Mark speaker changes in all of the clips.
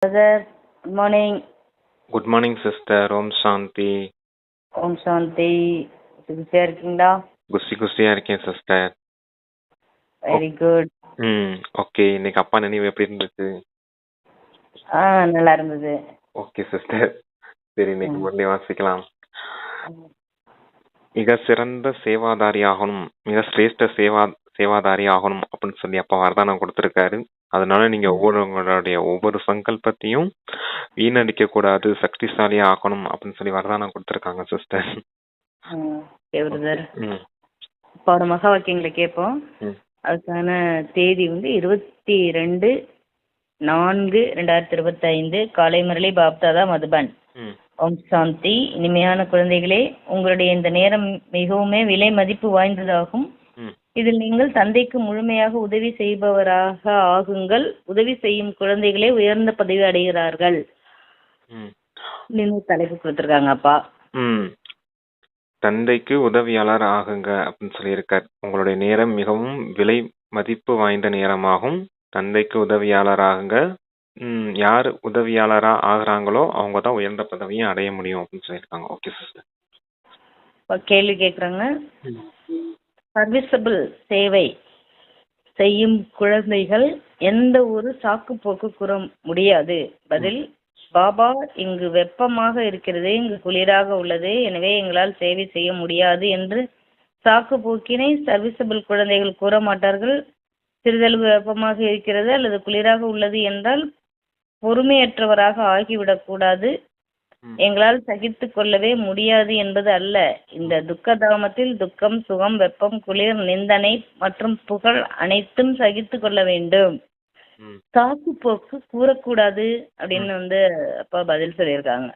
Speaker 1: Brother, good morning.
Speaker 2: Good morning sister. Om Shanti.
Speaker 1: Om Shanti. சிகிச்சையா இருக்கீங்களா?
Speaker 2: குஸ்தியா இருக்கேன் சிஸ்டர்.
Speaker 1: Very good.
Speaker 2: ஓகே. இன்னைக்கு அப்பா நினைவு எப்படி இருந்துச்சு?
Speaker 1: நல்லா இருந்தது.
Speaker 2: Okay sister. சரி, இன்னைக்கு முரளி வாசிக்கலாம். மிக சிறந்த சேவாதாரி ஆகணும், மிக சிரேஷ்ட சேவாதாரி ஆகணும் அப்படின்னு சொல்லி அப்பா வரதானம் கொடுத்திருக்காரு. அதனால நீங்க ஒவ்வொரு சங்கல்பத்தையும் வீணடிக்க கூடாது, சக்திசாலியா ஆக்கணும் அப்படின்னு சொல்லி வரதானம் கொடுத்திருக்காங்க சிஸ்டர்.
Speaker 1: அப்பாவோட மகா வாக்கியங்களை கேட்போம். அதுக்கான தேதி 22/4/2025 காலை முரளி பாப்தாதா மதுபன். ஓம் சாந்தி. இனிமையான குழந்தைகளே, உங்களுடைய இந்த நேரம் மிகவும் விலை மதிப்பு வாய்ந்ததாகும். இதில் நீங்கள் தந்தைக்கு முழுமையாக உதவி செய்பவராக ஆகுங்கள். உதவி செய்யும் குழந்தைகளே உயர்ந்த பதவி அடைகிறார்கள். தலைப்பு கொடுத்திருக்காங்க அப்பா.
Speaker 2: தந்தைக்கு உதவியாளர் ஆகுங்க அப்படின்னு சொல்லியிருக்கார். உங்களுடைய நேரம் மிகவும் விலை மதிப்பு வாய்ந்த நேரமாகும். தந்தைக்கு உதவியாளர் ஆகுங்க. யார் உதவியாளரா ஆகுறாங்களோ அவங்க தான் உயர்ந்த பதவியும் அடைய முடியும் அப்படின்னு சொல்லியிருக்காங்க. Okay sister.
Speaker 1: கேள்வி கேட்குறாங்க. சர்வீசபிள் சேவை செய்யும் குழந்தைகள் எந்த ஒரு சாக்கு போக்கு கூற முடியாது. பதில்: பாபா, இங்கு வெப்பமாக இருக்கிறது, இங்கு குளிராக உள்ளது, எனவே எங்களால் சேவை செய்ய முடியாது என்று சாக்கு போக்கினை சர்வீசபிள் குழந்தைகள் கூற மாட்டார்கள். சிறிதளவு வெப்பமாக இருக்கிறது அல்லது குளிராக உள்ளது என்றால் பொறுமையற்றவராக ஆகிவிடக்கூடாது. எங்களால் சகித்து கொள்ளவே முடியாது என்பது அல்ல. இந்த துக்கதாமத்தில் துக்கம், சுகம், வெப்பம், குளிர், நிந்தனை மற்றும் புகழ் அனைத்தும் சகித்து கொள்ள வேண்டும். சாக்கு போக்கு கூறக்கூடாது அப்படின்னு அப்பா பதில் சொல்லியிருக்காங்க.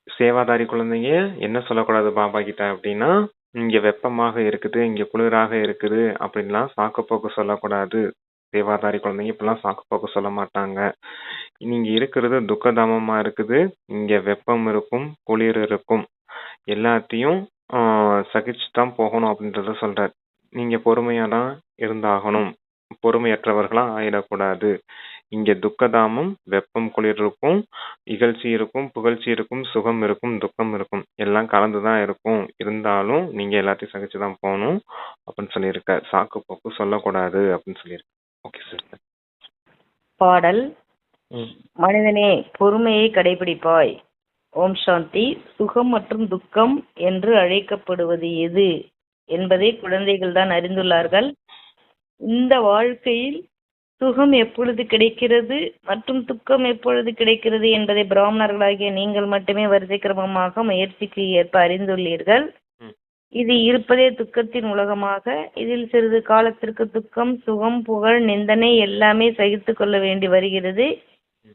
Speaker 2: சேவாதாரி குழந்தைங்க என்ன சொல்லக்கூடாது பாபா கிட்ட அப்படின்னா, இங்க வெப்பமாக இருக்குது, இங்க குளிராக இருக்குது அப்படின்லாம் சாக்கு போக்கு சொல்லக்கூடாது. சேவாதாரி குழந்தைங்க இப்பெல்லாம் சாக்கு போக்கு சொல்ல மாட்டாங்க. நீங்க இருக்கிறது துக்கதாமமா இருக்குது, இங்க வெப்பம் இருக்கும், குளிர் இருக்கும், எல்லாத்தையும் சகிச்சுதான் போகணும் அப்படின்றத சொல்றாரு. நீங்க பொறுமையா தான் இருந்தாகணும், பொறுமையற்றவர்களா ஆயிடக்கூடாது. இங்க துக்கதாமம், வெப்பம், குளிர் இருக்கும், இகழ்ச்சி இருக்கும், புகழ்ச்சி இருக்கும், சுகம் இருக்கும், துக்கம் இருக்கும், எல்லாம் கலந்துதான் இருக்கும். இருந்தாலும் நீங்க எல்லாத்தையும் சகிச்சுதான் போகணும் அப்படின்னு சொல்லியிருக்க. சாக்கு போக்கு சொல்லக்கூடாது அப்படின்னு சொல்லியிருக்க. Okay sir.
Speaker 1: பாடல்: மனிதனே, பொறுமையை கடைபிடிப்பாய். ஓம் சாந்தி. சுகம் மற்றும் துக்கம் என்று அழைக்கப்படுவது எது என்பதை குழந்தைகள் தான் அறிந்துள்ளார்கள். இந்த வாழ்க்கையில் சுகம் எப்பொழுது கிடைக்கிறது மற்றும் துக்கம் எப்பொழுது கிடைக்கிறது என்பதை பிராமணர்களாகிய நீங்கள் மட்டுமே வரிசை கிரமமாக முயற்சிக்கு ஏற்ப அறிந்துள்ளீர்கள். இது இருப்பதே துக்கத்தின் உலகமாக. இதில் சிறிது காலத்திற்கு துக்கம், சுகம், புகழ், நிந்தனை எல்லாமே சகித்து கொள்ள வேண்டி வருகிறது.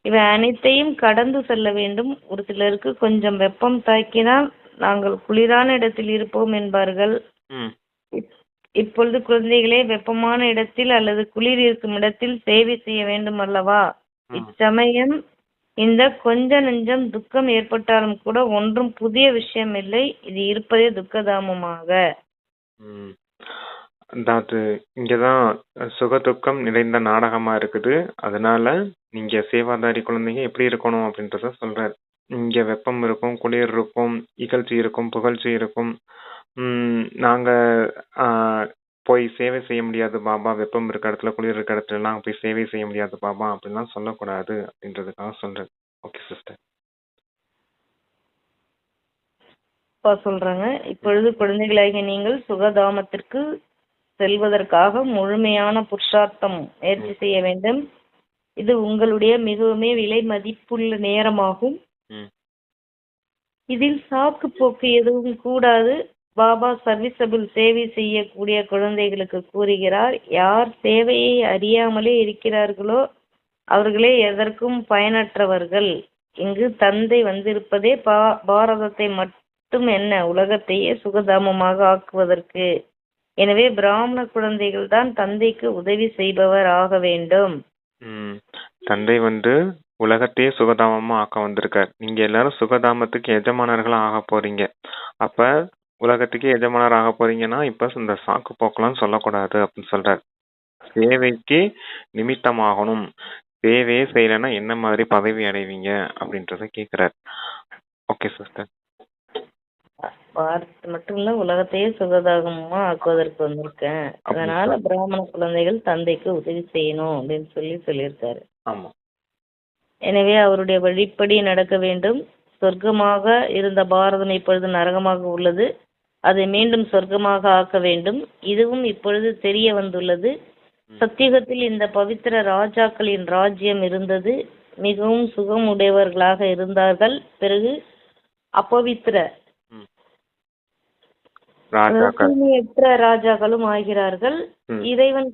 Speaker 1: இவை அனைத்தையும் கடந்து செல்ல வேண்டும். ஒரு சிலருக்கு கொஞ்சம் வெப்பம் தாக்கினால் நாங்கள் குளிரான இடத்தில் இருப்போம் என்பார்கள். இப்பொழுது குழந்தைகளே, வெப்பமான இடத்தில் அல்லது குளிர் இருக்கும் இடத்தில் சேவை செய்ய வேண்டும் அல்லவா? இச்சமயம் இந்த கொஞ்ச நெஞ்சம் துக்கம் ஏற்பட்டாலும் கூட ஒன்றும் புதிய விஷயம் இல்லை. இது இருப்பதே துக்கதாமமாக.
Speaker 2: அதாவது இங்கதான் சுக துக்கம் நிறைந்த நாடகமா இருக்குது. அதனால நீங்க சேவாதாரி குழந்தைங்க எப்படி இருக்கணும் அப்படின்றத சொல்றாரு. இங்க வெப்பம் இருக்கும், குளிர் இருக்கும், இகழ்ச்சி இருக்கும், புகழ்ச்சி இருக்கும். நாங்க போய் சேவை செய்ய முடியாது பாபா, வெப்பம் இருக்க இடத்துல, குளிர் இருக்க இடத்துல எல்லாம் போய் சேவை செய்ய முடியாது பாபா அப்படின்லாம் சொல்லக்கூடாது அப்படின்றதுக்காக சொல்றேன். Okay sister.
Speaker 1: சொல்றாங்க, இப்பொழுது குழந்தைகளாகிய நீங்கள் சுகதாமத்திற்கு செல்வதற்காக முழுமையான புருஷார்த்தம் முயற்சி செய்ய வேண்டும். இது உங்களுடைய மிகவும் விலை மதிப்புள்ள நேரமாகும். இதில் சாக்கு போக்கு எதுவும் கூடாது. பாபா சர்வீசபிள் சேவை செய்யக்கூடிய குழந்தைகளுக்கு கூறுகிறார், யார் சேவையை அறியாமலே இருக்கிறார்களோ அவர்களே எதற்கும் பயனற்றவர்கள். இங்கு தந்தை வந்திருப்பதே பாரதத்தை மட்டும் என்ன, உலகத்தையே சுகதாமமாக ஆக்குவதற்கு. எனவே பிராமண குழந்தைகள் தான் தந்தைக்கு உதவி செய்பவர் ஆக வேண்டும்.
Speaker 2: தந்தை உலகத்தையே சுகதாமமா ஆக்க வந்திருக்கார். நீங்க எல்லாரும் சுகதாமத்துக்கு எஜமானர்களா ஆக போறீங்க. அப்ப உலகத்துக்கே எஜமானர் ஆக போறீங்கன்னா இப்ப இந்த சாக்கு போக்கெல்லாம் சொல்லக்கூடாது அப்படின்னு சொல்றாரு. சேவைக்கு நிமித்தமாகணும். சேவையே செய்யலைன்னா என்ன மாதிரி பதவி அடைவீங்க அப்படின்றத கேக்குறாரு. Okay sister.
Speaker 1: பாரத் மட்டும் இல்ல உலகத்தையே சுகதாகமா ஆக்குவதற்கு வந்திருக்கேன். அதனால பிராமண குழந்தைகள் தந்தைக்கு உதவி செய்யணும் அப்படின்னு சொல்லியிருக்காரு.
Speaker 2: ஆமா.
Speaker 1: எனவே அவருடைய வழிப்படி நடக்க வேண்டும். சொர்க்கமாக இருந்த பாரதம் இப்பொழுது நரகமாக உள்ளது. அதை மீண்டும் சொர்க்கமாக ஆக்க வேண்டும். இதுவும் இப்பொழுது தெரிய வந்துள்ளது. சத்தியுகத்தில் இந்த பவித்திர ராஜாக்களின் ராஜ்யம் இருந்தது. மிகவும் சுகம் உடையவர்களாக இருந்தார்கள். பிறகு அப்பவித்திர தூய்மையற்ற ராஜாக்களும் ஆகிறார்கள். இறைவன்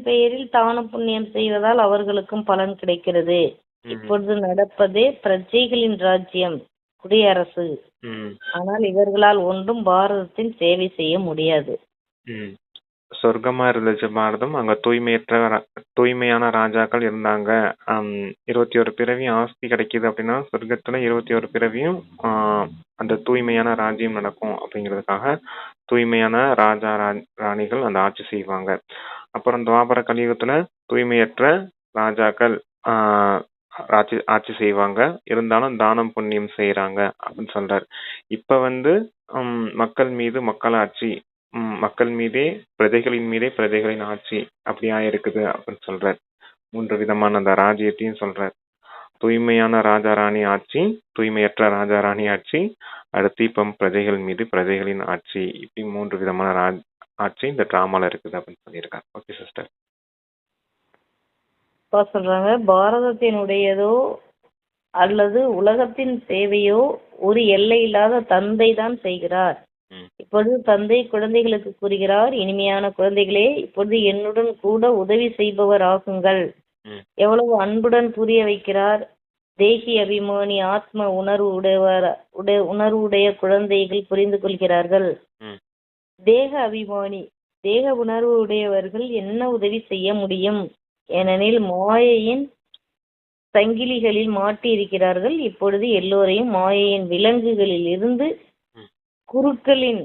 Speaker 1: பெயரில் தான புண்ணியம் செய்வதால் அவர்களுக்கும் பலன் கிடைக்கிறது. இப்பொழுது நடப்பதே பிரஜைகளின் ராஜ்யம், குடியரசு. ஆனால் இவர்களால் ஒன்றும் பாரதத்தின் சேவை செய்ய முடியாது.
Speaker 2: சொர்க்கமா இருந்துச்சு பாரதம். அங்க தூய்மையான ராஜாக்கள் இருந்தாங்க. 21 பிறவியும் ஆஸ்தி கிடைக்குது அப்படின்னா சொர்க்கத்துல 21 பிறவியும் அந்த தூய்மையான ராஜ்யம் நடக்கும் அப்படிங்கிறதுக்காக தூய்மையான ராஜா ராணிகள் அந்த ஆட்சி செய்வாங்க. அப்புறம் துவாபர கலியுகத்துல தூய்மையற்ற ராஜாக்கள் ஆட்சி செய்வாங்க. இருந்தாலும் தானம் புண்ணியம் செய்யறாங்க அப்படின்னு சொல்றாரு. இப்ப மக்கள் மீது மக்களாட்சி, மக்கள் மீதே பிரஜைகளின் மீதே பிரஜைகளின் ஆட்சி அப்படியா இருக்குது அப்படின்னு சொல்றார். 3 விதமான அந்த ராஜ்யத்தையும் சொல்றார். தூய்மையான ராஜா ராணி ஆட்சி, தூய்மையற்ற ராஜா ராணி ஆட்சி, அடுத்து இப்ப பிரஜைகள் மீது பிரஜைகளின் ஆட்சி, இப்படி 3 விதமான ஆட்சி இந்த டிராமால இருக்குது அப்படின்னு சொல்லியிருக்காரு. Okay sister.
Speaker 1: சொல்றாங்க பாரதத்தினுடையதோ அல்லது உலகத்தின் சேவையோ ஒரு எல்லை இல்லாத தந்தை தான் செய்கிறார். இப்பொழுது தந்தை குழந்தைகளுக்கு கூறுகிறார், இனிமையான குழந்தைகளே, இப்பொழுது என்னுடன் கூட உதவி செய்பவர் ஆகுங்கள். எவ்வளவு அன்புடன் புரிய வைக்கிறார். தேகி அபிமானி ஆத்ம உணர்வுடைய குழந்தைகள் புரிந்து கொள்கிறார்கள். தேக அபிமானி தேக உணர்வு உடையவர்கள் என்ன உதவி செய்ய முடியும்? ஏனெனில் மாயையின் சங்கிலிகளில் மாட்டி இருக்கிறார்கள். இப்பொழுது எல்லோரையும் மாயையின் விலங்குகளில் இருந்து குருக்களின்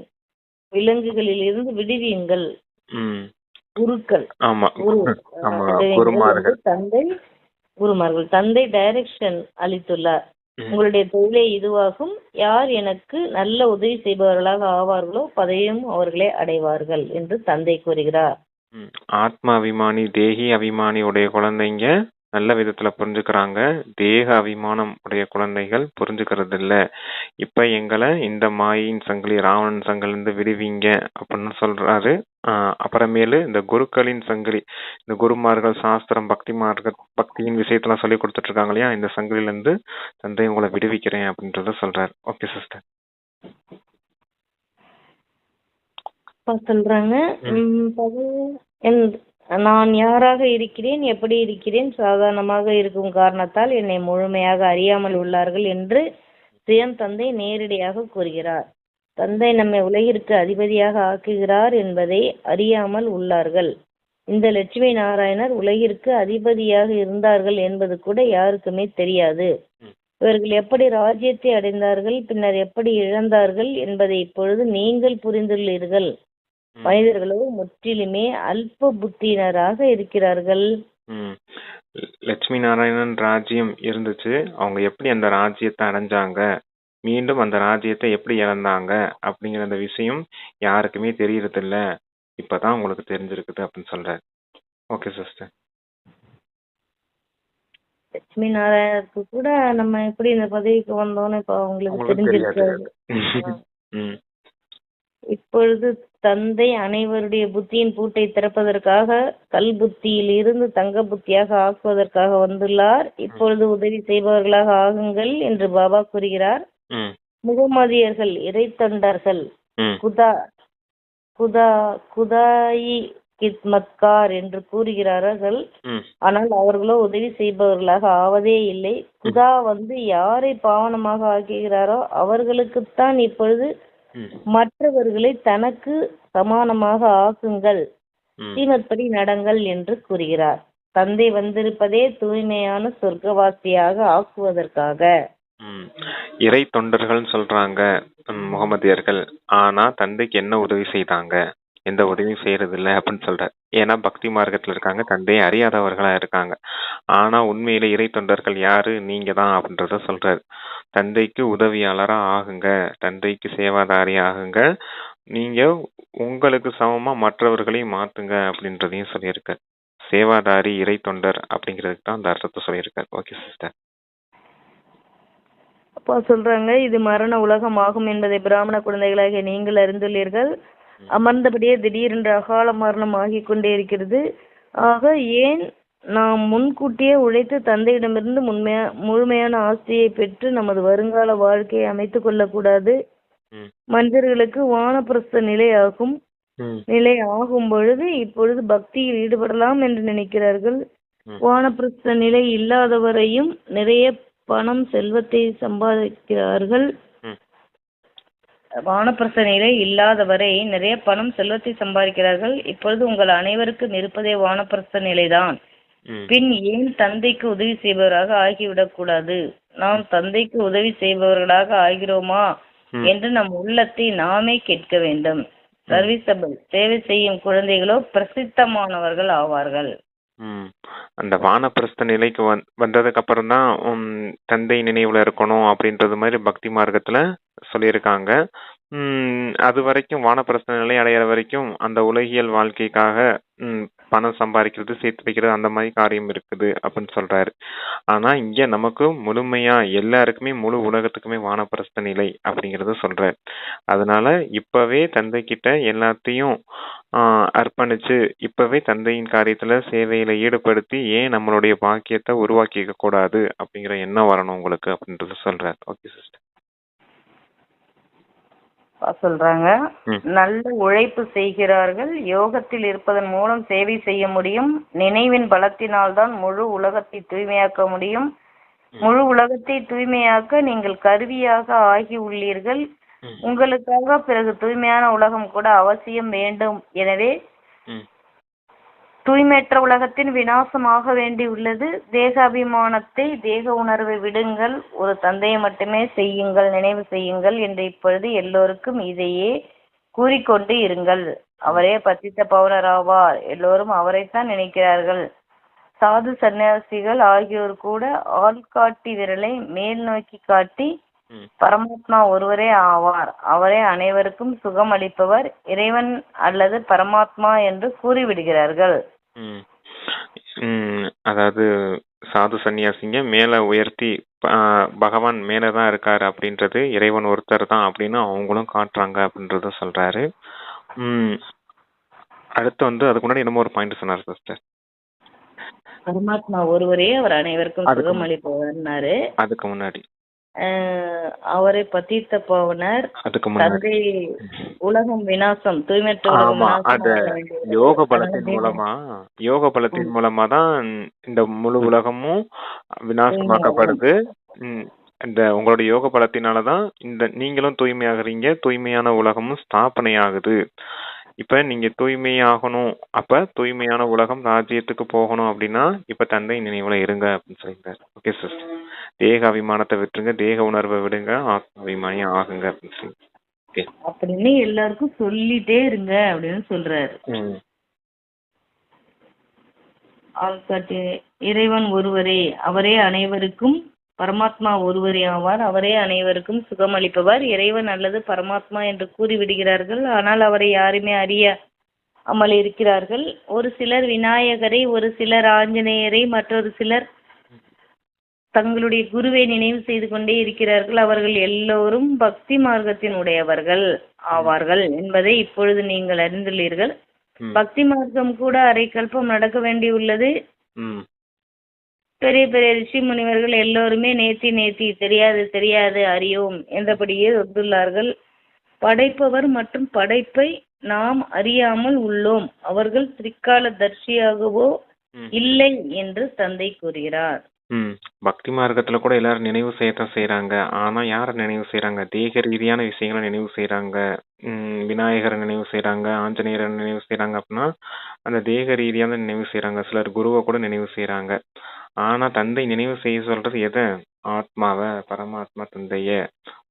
Speaker 1: விலங்குகளில் இருந்து விடுவீங்கள். குருக்கள் தந்தை குருமார்கள் தந்தை டைரக்ஷன் அளித்துள்ளார். உங்களுடைய தொழிலே இதுவாகும். யார் எனக்கு நல்ல உதவி செய்பவர்களாக ஆவார்களோ பதவியும் அவர்களே அடைவார்கள் என்று தந்தை கூறுகிறார்.
Speaker 2: ஆத்ம அபிமானி தேகி அபிமானி உடைய குழந்தைங்க நல்ல விதத்துல புரிஞ்சுக்கிறாங்க. தேக அபிமானம் உடைய குழந்தைகள் புரிஞ்சுக்கிறது இல்ல. இப்ப எங்களை இந்த மாயின் சங்கிலி ராவணன் சங்கில இருந்து விடுவீங்க அப்படின்னு சொல்றாரு. அப்புறமேலு இந்த குருக்களின் சங்கிலி, இந்த குருமார்கள் சாஸ்திரம் பக்தியின் விஷயத்தெல்லாம் சொல்லி கொடுத்துட்டு இருக்காங்க இல்லையா, இந்த சங்கிலில இருந்து தந்தை உங்களை விடுவிக்கிறேன் அப்படின்றத சொல்றாரு. Okay sister.
Speaker 1: சொல்றாங்க நான் யாராக இருக்கிறேன், எப்படி இருக்கிறேன், சாதாரணமாக இருக்கும் காரணத்தால் என்னை முழுமையாக அறியாமல் உள்ளார்கள் என்று சுயம் தந்தை நேரடியாக கூறுகிறார். தந்தை நம்மை உலகிற்கு அதிபதியாக ஆக்குகிறார் என்பதை அறியாமல் உள்ளார்கள். இந்த லட்சுமி நாராயணர் உலகிற்கு அதிபதியாக இருந்தார்கள் என்பது கூட யாருக்குமே தெரியாது. இவர்கள் எப்படி ராஜ்யத்தை அடைந்தார்கள், பின்னர் எப்படி இழந்தார்கள் என்பதை இப்பொழுது நீங்கள் புரிந்துள்ளீர்கள். மனிதர்களோ முற்றிலுமே அல்ப புத்தியினராக இருக்கிறார்கள்.
Speaker 2: லட்சுமி நாராயணன் ராஜ்யம் இருந்துச்சு. அவங்க எப்படி அந்த ராஜ்யத்தை அடைஞ்சாங்க, மீண்டும் அந்த ராஜ்யத்தை எப்படி இழந்தாங்க அப்படிங்கிற அந்த விஷயம் யாருக்குமே தெரியறது இல்ல. இப்பதான் உங்களுக்கு தெரிஞ்சிருக்குது அப்படின்னு சொல்றாரு. Okay sister.
Speaker 1: லட்சுமி நாராயணருக்கு கூட நம்ம எப்படி இந்த பதவிக்கு வந்தோம்னு இப்ப அவங்களுக்கு தெரிஞ்சிருக்காது. இப்பொழுது தந்தை அனைவருடைய புத்தியின் பூட்டை திறப்பதற்காக கல் புத்தியில் இருந்து தங்க புத்தியாக ஆக்குவதற்காக வந்துள்ளார். இப்பொழுது உதவி செய்பவர்களாக ஆகுங்கள் என்று பாபா கூறுகிறார். முகமதியர்கள் இறை தொண்டர்கள் குதாயி கித்மத்கார் என்று கூறுகிறார்கள். ஆனால் அவர்களோ உதவி செய்பவர்களாக ஆவதே இல்லை. குதா யாரை பாவனமாக ஆக்குகிறாரோ அவர்களுக்குத்தான் இப்பொழுது மற்றவர்களை தனக்கு சமானமாக ஆக்குங்கள், ஸ்ரீமத்படி நடங்கள் என்று கூறுகிறார். தந்தை வந்திருப்பதே தூய்மையான சொர்க்கவாசியாக ஆக்குவதற்காக.
Speaker 2: இறை தொண்டர்கள் சொல்றாங்க முகமதியர்கள். ஆனா தந்தைக்கு என்ன உதவி செய்தாங்க, எந்த உதவியும் செய்யறது இல்லை அப்படின்னு சொல்றாரு. ஏன்னா பக்தி மார்க்கத்துல இருக்காங்க, தந்தையை அறியாதவர்களா இருக்காங்க. ஆனா உண்மையில இறை தொண்டர்கள் யாரு? நீங்க தான் அப்படின்றத சொல்றாரு. தந்தைக்கு உதவியாளரா ஆகுங்க, தந்தைக்கு சேவாதாரி ஆகுங்க, நீங்க உங்களுக்கு சமமா மற்றவர்களையும் மாத்துங்க அப்படின்றதையும் சொல்லியிருக்காரு. சேவாதாரி இறை தொண்டர் அப்படிங்கிறதுக்கு தான் அந்த அர்த்தத்தை சொல்லியிருக்காரு. Okay sister.
Speaker 1: அப்பா சொல்றாங்க, இது மரண உலகம் ஆகும் என்பதை பிராமண குழந்தைகளாகிய நீங்கள் அறிந்துள்ளீர்கள். அமர்ந்தபடியே திடீரென்று அகால மரணம் ஆகிக் கொண்டே இருக்கிறது. ஆக ஏன் நாம் முன்கூட்டியே உழைத்து தந்தையிடமிருந்து முழுமையான ஆஸ்தியை பெற்று நமது வருங்கால வாழ்க்கையை அமைத்துக் கொள்ளக்கூடாது? மனிதர்களுக்கு வானப்பிரஸ்த நிலை ஆகும் பொழுது இப்பொழுது பக்தியில் ஈடுபடலாம் என்று நினைக்கிறார்கள். வானப்பிரஸ்த நிலை இல்லாதவரையும் நிறைய பணம் செல்வத்தை சம்பாதிக்கிறார்கள். வானப்பிரஸ்த நிலை இல்லாதவரை நிறைய பணம் செல்வத்தை சம்பாதிக்கிறார்கள். இப்பொழுது உங்கள் அனைவருக்கும் இருப்பதே வானப்பிரஸ்த நிலைதான். பின் ஏன் தந்தைக்கு உதவி செய்பவராக ஆகிவிடக் கூடாது? நாம் தந்தைக்கு உதவி செய்பவர்களாக ஆகிறோமா என்று நம் உள்ளத்தை நாமே கேட்க வேண்டும். சர்வீசபிள் சேவை செய்யும் குழந்தைகளோ பிரசித்தமானவர்கள் ஆவார்கள்.
Speaker 2: அந்த வானப்பிரஸ்த நிலைக்கு வந்ததுக்கு அப்புறம் தான் தந்தை நினைவுல இருக்கணும் அப்படின்றது மாதிரி பக்தி மார்க்கத்துல சொல்லியிருக்காங்க. அது வரைக்கும் வானப்பிரஸ்த நிலை அடையிற வரைக்கும் அந்த உலகியல் வாழ்க்கைக்காக பணம் சம்பாதிக்கிறது, சேர்த்து வைக்கிறது, அந்த மாதிரி காரியம் இருக்குது அப்படின்னு சொல்றாரு. ஆனா இங்க நமக்கு முழுமையா எல்லாருக்குமே முழு உலகத்துக்குமே வானப்பிரஸ்த நிலை அப்படிங்கறத சொல்றாரு. அதனால இப்பவே தந்தை கிட்ட எல்லாத்தையும் அர்ப்பணிச்சு இப்பவே தந்தையின் காரியத்துல சேவையில ஈடுபடுத்தி ஏன் நம்மளுடைய பாக்கியத்தை உருவாக்கிக்க கூடாது அப்படிங்கிற எண்ணம் வரணும் உங்களுக்கு அப்படின்றத சொல்றாரு. Okay sister.
Speaker 1: சொல்றாங்க, நல்ல உழைப்பு செய்கிறார்கள். யோகத்தில் இருப்பதன் மூலம் சேவை செய்ய முடியும். நினைவின் பலத்தினால்தான் முழு உலகத்தை தூய்மையாக்க முடியும். முழு உலகத்தை தூய்மையாக்க நீங்கள் கருவியாக ஆகி உள்ளீர்கள். உங்களுக்காக பிறகு தூய்மையான உலகம் கூட அவசியம் வேண்டும். எனவே தூய்மையற்ற உலகத்தின் விநாசமாக வேண்டி உள்ளது. தேகாபிமானத்தை, தேக உணர்வை விடுங்கள். ஒரு தந்தையை மட்டுமே செய்யுங்கள், நினைவு செய்யுங்கள் என்று இப்பொழுது எல்லோருக்கும் இதையே கூறிக்கொண்டு இருங்கள். அவரே பத்தித்த பவுனர் ஆவார். எல்லோரும் அவரைத்தான் நினைக்கிறார்கள். சாது சன்னியாசிகள் ஆகியோர் கூட ஆள்காட்டி விரலை மேல் நோக்கி காட்டி பரமாத்மா ஒருவரே ஆவார், அவரே அனைவருக்கும் சுகம் அளிப்பவர், இறைவன் அல்லது பரமாத்மா என்று கூறிவிடுகிறார்கள்.
Speaker 2: அதாவது சாது சன்னியாசிங்க மேல உயர்த்தி பகவான் மேலதான் இருக்காரு அப்படின்றது, இறைவன் ஒருத்தர் தான் அப்படின்னு அவங்களும் காட்டுறாங்க அப்படின்றத சொல்றாரு. அடுத்து அதுக்கு முன்னாடி என்னமோ ஒரு பாயிண்ட் சொன்னார் சிஸ்டர்.
Speaker 1: பரமாத்மா ஒருவரே, அவர் அனைவருக்கும் சுகம் அளிப்பவர்னாரு.
Speaker 2: அதுக்கு முன்னாடி
Speaker 1: அவரை பத்தித்த பவனர், தந்தை உலகம் விநாசம், தூய்மையற்ற
Speaker 2: யோக பலத்தின் மூலமா தான் இந்த முழு உலகமும் விநாசமாக்கப்படுது. இந்த உங்களோட யோக பலத்தினாலதான் இந்த நீங்களும் தூய்மையாகிறீங்க, தூய்மையான உலகமும் ஸ்தாபனை ஆகுது. இப்ப நீங்க தூய்மையாகணும், அப்ப தூய்மையான உலகம் ராஜ்யத்துக்கு போகணும் அப்படின்னா இப்ப தந்தை நினைவுல இருங்க அப்படின்னு சொல்லியிருக்காரு. Okay sister. தேக அபிமானத்தை விட்டுருங்க, தேக உணர்வை விடுங்க, ஆத்ம அபிமானியா ஆகுங்க அப்படின்னு சொல்லி
Speaker 1: அப்படின்னு எல்லாருக்கும் சொல்லிட்டே இருங்க அப்படின்னு சொல்றாரு. ஆள்காட்டி இறைவன் ஒருவரே, அவரே அனைவருக்கும் பரமாத்மா ஒருவரே ஆவார், அவரே அனைவருக்கும் சுகம் அளிப்பவர், இறைவன் அல்லது பரமாத்மா என்று கூறிவிடுகிறார்கள். ஆனால் அவரை யாருமே அறியாமல் இருக்கிறார்கள். ஒரு சிலர் விநாயகரை, ஒரு சிலர் ஆஞ்சநேயரை, மற்றொரு சிலர் தங்களுடைய குருவை நினைவு செய்து கொண்டே இருக்கிறார்கள். அவர்கள் எல்லோரும் பக்தி மார்க்கத்தின் உடையவர்கள் ஆவார்கள் என்பதை இப்பொழுது நீங்கள் அறிந்துள்ளீர்கள். பக்தி மார்க்கம் கூட அரை கல்பம் நடக்க வேண்டியுள்ளது. பெரிய பெரிய ரிஷி முனிவர்கள் எல்லோருமே நேத்தி தெரியாது அறியோம் என்றபடியே வந்துள்ளார்கள். படைப்பவர் மற்றும் படைப்பை நாம் அறியாமல் உள்ளோம். அவர்கள் திரிகால தர்ஷியாகவோ இல்லை என்று தந்தை கூறுகிறார்.
Speaker 2: பக்தி மார்க்கத்துல கூட எல்லாரும் நினைவு செய்யத்தான் செய்யறாங்க. ஆனா யார நினைவு செய்யறாங்க? தேக ரீதியான விஷயங்களை நினைவு செய்யறாங்க. விநாயகரை நினைவு செய்யறாங்க, ஆஞ்சநேயரை நினைவு செய்யறாங்க. அப்படின்னா அந்த தேக ரீதியான நினைவு செய்யறாங்க. சிலர் குருவை கூட நினைவு செய்யறாங்க. ஆனா தந்தை நினைவு செய்ய சொல்றது எதை? ஆத்மாவை, பரமாத்மா தந்தைய,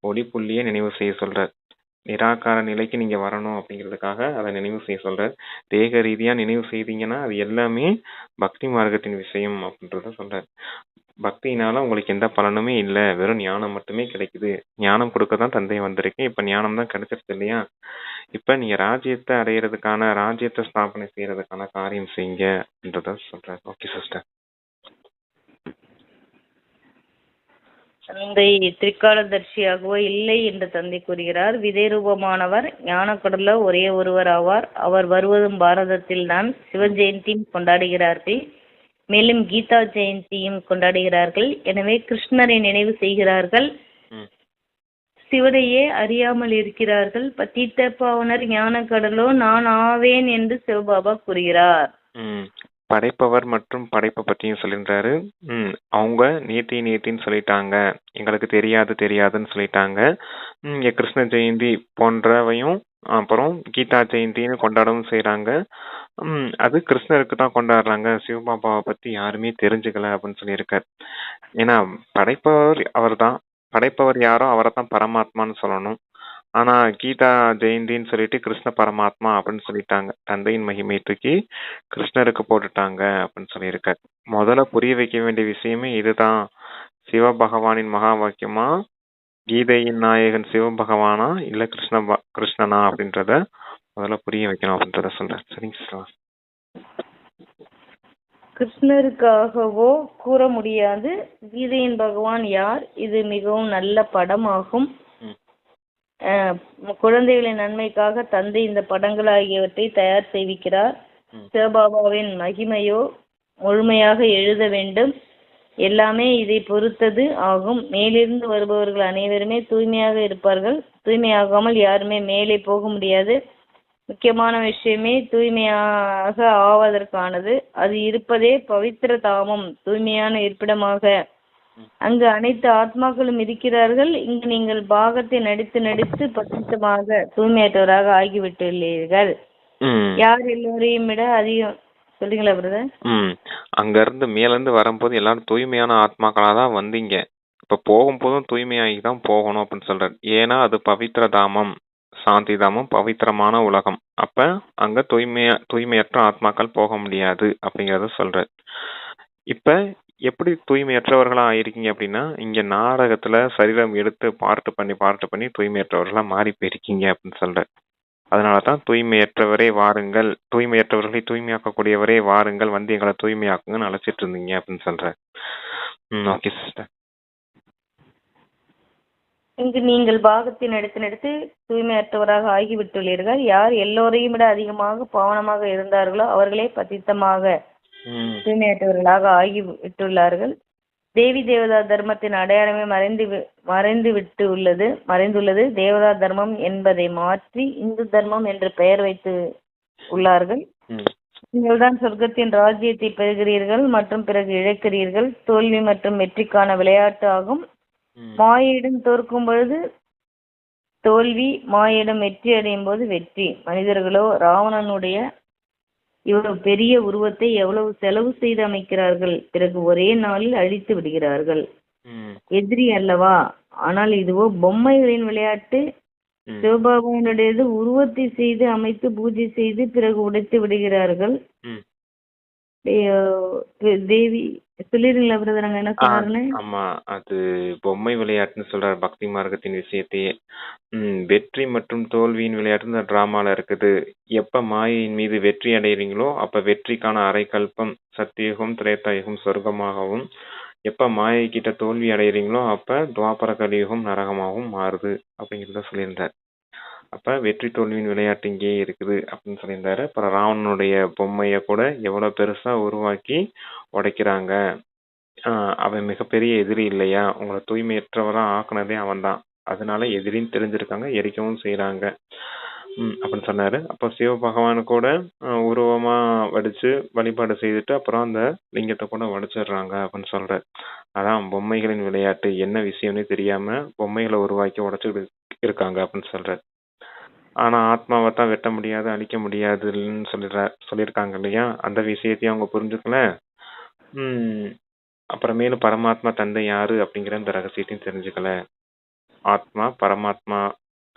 Speaker 2: ஒளி புள்ளிய நினைவு செய்ய சொல்ற. நிராகார நிலைக்கு நீங்க வரணும் அப்படிங்கிறதுக்காக அதை நினைவு செய்ய சொல்றார். தேக ரீதியா நினைவு செய்தீங்கன்னா அது எல்லாமே பக்தி மார்க்கத்தின் விஷயம் அப்படின்றத சொல்றார். பக்தியினால உங்களுக்கு எந்த பலனுமே இல்லை, வெறும் ஞானம் மட்டுமே கிடைக்குது. ஞானம் கொடுக்க தான் தந்தை வந்திருக்கேன், இப்ப ஞானம் தான் கிடைச்சிருச்சு இல்லையா, இப்ப நீங்க ராஜ்யத்தை அடையிறதுக்கான, ராஜ்யத்தை ஸ்தாபனை செய்யறதுக்கான காரியம் செய்யுங்க அப்படின்றத சொல்றாரு. Okay sister.
Speaker 1: தந்தை திரிகாலதர்ஷியாகவோ இல்லை என்று தந்தை கூறுகிறார். விதை ரூபமானவர் ஞானக்கடல ஒரே ஒருவர் ஆவார். அவர் வருவதும் பாரதத்தில் தான். சிவ ஜெயந்தியும் கொண்டாடுகிறார்கள், மேலும் கீதா ஜெயந்தியும் கொண்டாடுகிறார்கள். எனவே கிருஷ்ணரை நினைவு செய்கிறார்கள், சிவனையே அறியாமல் இருக்கிறார்கள். பத்தித்த பாவனர் ஞான கடலோ நான் ஆவேன் என்று சிவபாபா கூறுகிறார்.
Speaker 2: படைப்பவர் மற்றும் படைப்பை பற்றியும் சொல்லின்றாரு. அவங்க நேத்தின்னு சொல்லிட்டாங்க, எங்களுக்கு தெரியாதுன்னு சொல்லிட்டாங்க. இங்க கிருஷ்ண ஜெயந்தி போன்றவையும் அப்புறம் கீதா ஜெயந்தின்னு கொண்டாடவும் செய்யறாங்க. அது கிருஷ்ணருக்கு தான் கொண்டாடுறாங்க, சிவபாபாவை பத்தி யாருமே தெரிஞ்சுக்கல அப்படின்னு சொல்லியிருக்காரு. ஏன்னா படைப்பவர் அவர் தான், படைப்பவர் யாரோ அவரை தான் பரமாத்மான்னு சொல்லணும். ஆனா கீதா ஜெயந்தின்னு சொல்லிட்டு கிருஷ்ண பரமாத்மா அப்படின்னு சொல்லிட்டாங்க. தந்தையின் மகிமையை தூக்கி கிருஷ்ணருக்கு போட்டுட்டாங்க அப்படின்னு சொல்லியிருக்காரு. முதல்ல புரிய வைக்க வேண்டிய விஷயமே இதுதான். சிவபகவானின் மகா வாக்கியமா, கீதையின் நாயகன் சிவபகவானா இல்ல கிருஷ்ணனா அப்படின்றத முதல்ல புரிய வைக்கணும் அப்படின்றத சொல்றேன். சரிங்க சார்.
Speaker 1: கிருஷ்ணருக்காகவோ கூற முடியாது கீதையின் பகவான் யார். இது மிகவும் நல்ல படமாகும். குழந்தைகளின் நன்மைக்காக தந்தை இந்த படங்கள் ஆகியவற்றை தயார் செய்விக்கிறார். சிவபாபாவின் மகிமையோ முழுமையாக எழுத வேண்டும். எல்லாமே இதை பொறுத்தது ஆகும். மேலிருந்து வருபவர்கள் அனைவருமே தூய்மையாக இருப்பார்கள். தூய்மையாகாமல் யாருமே மேலே போக முடியாது. முக்கியமான விஷயமே தூய்மையாக ஆவதற்கானது. அது இருப்பதே பவித்திர தாமம், தூய்மையான இருப்பிடமாக. அங்கு அனைத்து ஆத்மாக்களும் இருக்கிறார்கள். இங்கு நீங்கள் பாகத்தை நடித்து பரிசுத்தமாக தூய்மையற்றவராக ஆகிவிட்டுள்ளீர்கள். யார் எல்லோரையும் விட அதிகம் சொல்றீங்களா பிரதர்?
Speaker 2: அங்க இருந்து மேல இருந்து வரும்போது எல்லாரும் தூய்மையான ஆத்மாக்களா தான் வந்தீங்க. இப்ப போகும்போதும் தூய்மையாகி தான் போகணும் அப்படின்னு சொல்றாரு. ஏன்னா அது பவித்திர தாமம், சாந்தி தாமம், பவித்திரமான உலகம். அப்ப அங்க தூய்மையற்ற ஆத்மாக்கள் போக முடியாது அப்படிங்கறத சொல்றாரு. இப்ப எப்படி தூய்மையற்றவர்களா ஆயிருக்கீங்க அப்படின்னா, இங்க நாடகத்துல சரீரம் எடுத்து பார்ட் பண்ணி தூய்மையற்றவர்களா மாறி போயிருக்கீங்க அப்படின்னு சொல்றாரு. அதனாலதான் தூய்மையற்றவரே வாருங்கள், தூய்மையற்றவர்களை தூய்மையாக்கக்கூடியவரே வாருங்கள், வந்து எங்களை தூய்மையாக்குங்கன்னு அழைச்சிட்டு இருந்தீங்க அப்படின்னு சொல்றாரு. Okay sister.
Speaker 1: இங்கு நீங்கள் பாகத்தை நடித்து தூய்மையற்றவராக ஆகிவிட்டுள்ளீர்கள். யார் எல்லோரையும் விட அதிகமாக பாவனமாக இருந்தார்களோ அவர்களே பத்தித்தமாக தூய்மையற்றவர்களாக ஆகிவிட்டுள்ளார்கள். தேவி தேவதா தர்மத்தின் அடையாளமே மறைந்துள்ளது. தேவதா தர்மம் என்பதை மாற்றி இந்து தர்மம் என்று பெயர் வைத்து உள்ளார்கள். நீங்கள்தான் சொர்க்கத்தின் ராஜ்யத்தை பெறுகிறீர்கள் மற்றும் பிறகு இழக்கிறீர்கள். தோல்வி மற்றும் வெற்றிக்கான விளையாட்டு ஆகும். மாயிடம் தோற்கும் பொழுது தோல்வி, மாயிடம் வெற்றி அடையும் போது வெற்றி. மனிதர்களோ ராவணனுடைய இவ்வளவு பெரிய உருவத்தை எவ்வளவு செலவு செய்து அமைக்கிறார்கள், பிறகு ஒரே நாளில் அழித்து விடுகிறார்கள். எதிரி அல்லவா? ஆனால் இதுவோ பொம்மைகளின் விளையாட்டு. சிவபாபாவுடையது உருவத்தை செய்து அமைத்து பூஜை செய்து பிறகு உடைத்து விடுகிறார்கள். தேவி சொல்லிருங்களா பிரதர், அங்க என்ன சொன்னாருன்னு?
Speaker 2: ஆமா, அது பொம்மை விளையாட்டுன்னு சொல்றாரு பக்தி மார்க்கத்தின் விஷயத்தையே. வெற்றி மற்றும் தோல்வியின் விளையாட்டு இந்த டிராமால இருக்குது. எப்ப மாயையின் மீது வெற்றி அடைகிறீங்களோ அப்ப வெற்றிக்கான அரைக்கல்பம் சத்தியுகம் திரேதாயுகம் சொர்க்கமாகவும், எப்ப மாயை கிட்ட தோல்வி அடைகிறீங்களோ அப்ப துவாபர கலியுகம் நரகமாகவும் மாறுது அப்படிங்கிறத சொல்லியிருந்தார். அப்ப வெற்றி தோல்வியின் விளையாட்டு இங்கேயே இருக்குது அப்படின்னு சொல்லியிருந்தாரு. அப்புறம் ராவணனுடைய பொம்மைய கூட எவ்வளவு பெருசா உருவாக்கி உடைக்கிறாங்க. அவன் மிகப்பெரிய எதிரி இல்லையா, உங்களை தூய்மையற்றவரா ஆக்குனதே அவன் தான், அதனால எதிரின்னு தெரிஞ்சிருக்காங்க, எரிக்கவும் செய்யறாங்க அப்படின்னு சொன்னாரு. அப்போ சிவபகவான் கூட உருவமா வடிச்சு வழிபாடு செய்துட்டு அப்புறம் அந்த லிங்கத்தை கூட வடிச்சிடுறாங்க அப்படின்னு சொல்றாரு. அதான் பொம்மைகளின் விளையாட்டு, என்ன விஷயம்னு தெரியாம பொம்மைகளை உருவாக்கி உடைச்சு இருக்காங்க அப்படின்னு சொல்றாரு. ஆனா ஆத்மாவை தான் வெட்ட முடியாது, அழிக்க முடியாதுன்னு சொல்லியிருக்காங்க இல்லையா, அந்த விஷயத்தையும் அவங்க புரிஞ்சுக்கல. அப்புறமேலும் பரமாத்மா தந்தை யாரு அப்படிங்கிற அந்த ரகசியத்தையும் தெரிஞ்சுக்கல. ஆத்மா பரமாத்மா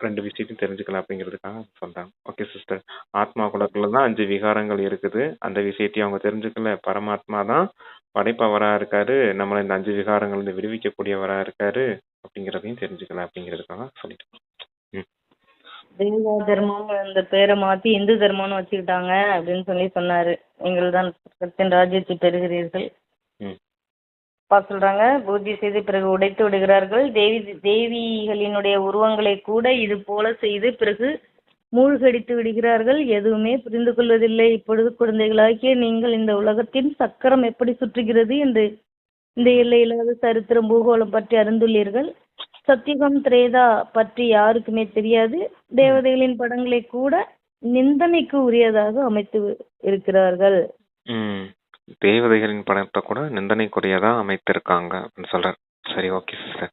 Speaker 2: 2 விஷயத்தையும் தெரிஞ்சுக்கலாம் அப்படிங்கிறதுக்காக சொல்றாங்க. Okay sister. ஆத்மா குலத்துல தான் 5 விகாரங்கள் இருக்குது. அந்த விஷயத்தையும் அவங்க தெரிஞ்சுக்கல. பரமாத்மா தான் படைப்பவரா இருக்காரு. நம்மள இந்த 5 விகாரங்கள்ல இருந்து விடுவிக்கக்கூடியவரா இருக்காரு அப்படிங்கிறதையும் தெரிஞ்சுக்கலாம் அப்படிங்கிறதுக்காக சொல்லிட்டு. ம்.
Speaker 1: தெய்வ தர்மம் அந்த பேரை மாத்தி இந்து தர்மம்னு வச்சுக்கிட்டாங்க அப்படின்னு சொல்லி சொன்னாரு. நீங்கள் தான் சொர்க்கத்தின் ராஜ்யத்தை பெறுகிறீர்கள்.
Speaker 2: ம்.
Speaker 1: அப்பா சொல்றாங்க, பூஜை செய்து பிறகு உடைத்து விடுகிறார்கள். தேவிகளினுடைய உருவங்களை கூட இது போல செய்து பிறகு மூழ்கடித்து விடுகிறார்கள். எதுவுமே புரிந்து கொள்வதில்லை. இப்பொழுது குழந்தைகளாகிய நீங்கள் இந்த உலகத்தின் சக்கரம் எப்படி சுற்றுகிறது என்று இந்த எல்லையில்லாத சரித்திரம் பூகோளம் பற்றி அறிந்துள்ளீர்கள். சத்தியுகம் திரேதா பற்றி யாருக்குமே தெரியாது. தேவதைகளின் படங்களை கூட நிந்தனைக்கு உரியதாக அமைத்து இருக்கிறார்கள்.
Speaker 2: ம். தேவதைகளின் படத்தை கூட நிந்தனைக்குரியதா அமைத்திருக்காங்க அப்படின்னு சொல்றாரு. சரி, ஓகே சிஸ்டர்.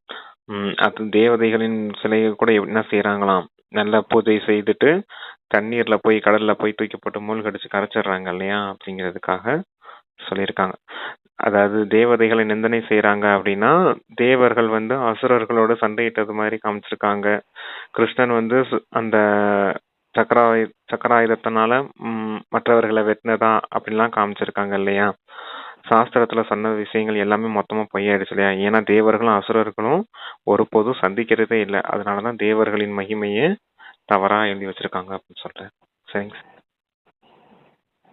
Speaker 2: அது தேவதைகளின் சிலையை கூட என்ன செய்யறாங்களாம், நல்லா பூஜை செய்துட்டு தண்ணீர்ல போய் கடல்ல போய் தூக்கி போட்டு மூழ்கடிச்சு கரைச்சிடுறாங்க இல்லையா அப்படிங்கிறதுக்காக சொல்லியிருக்காங்க. அதாவது தேவதைகளை நிந்தனை செய்யறாங்க அப்படின்னா தேவர்கள் வந்து அசுரர்களோட சண்டையிட்டது மாதிரி காமிச்சிருக்காங்க. கிருஷ்ணன் வந்து அந்த சக்கராயுதத்தினால மற்றவர்களை வெட்டினதா அப்படின்லாம் காமிச்சிருக்காங்க இல்லையா. சாஸ்திரத்துல சொன்ன விஷயங்கள் எல்லாமே மொத்தமா பொய்யாயிடுச்சு இல்லையா. ஏன்னா தேவர்களும் அசுரர்களும் ஒருபோதும் சந்திக்கிறதே இல்லை. அதனாலதான் தேவர்களின் மகிமையே தவறா எழுதி வச்சிருக்காங்க அப்படின்னு சொல்றேன். சரிங்க.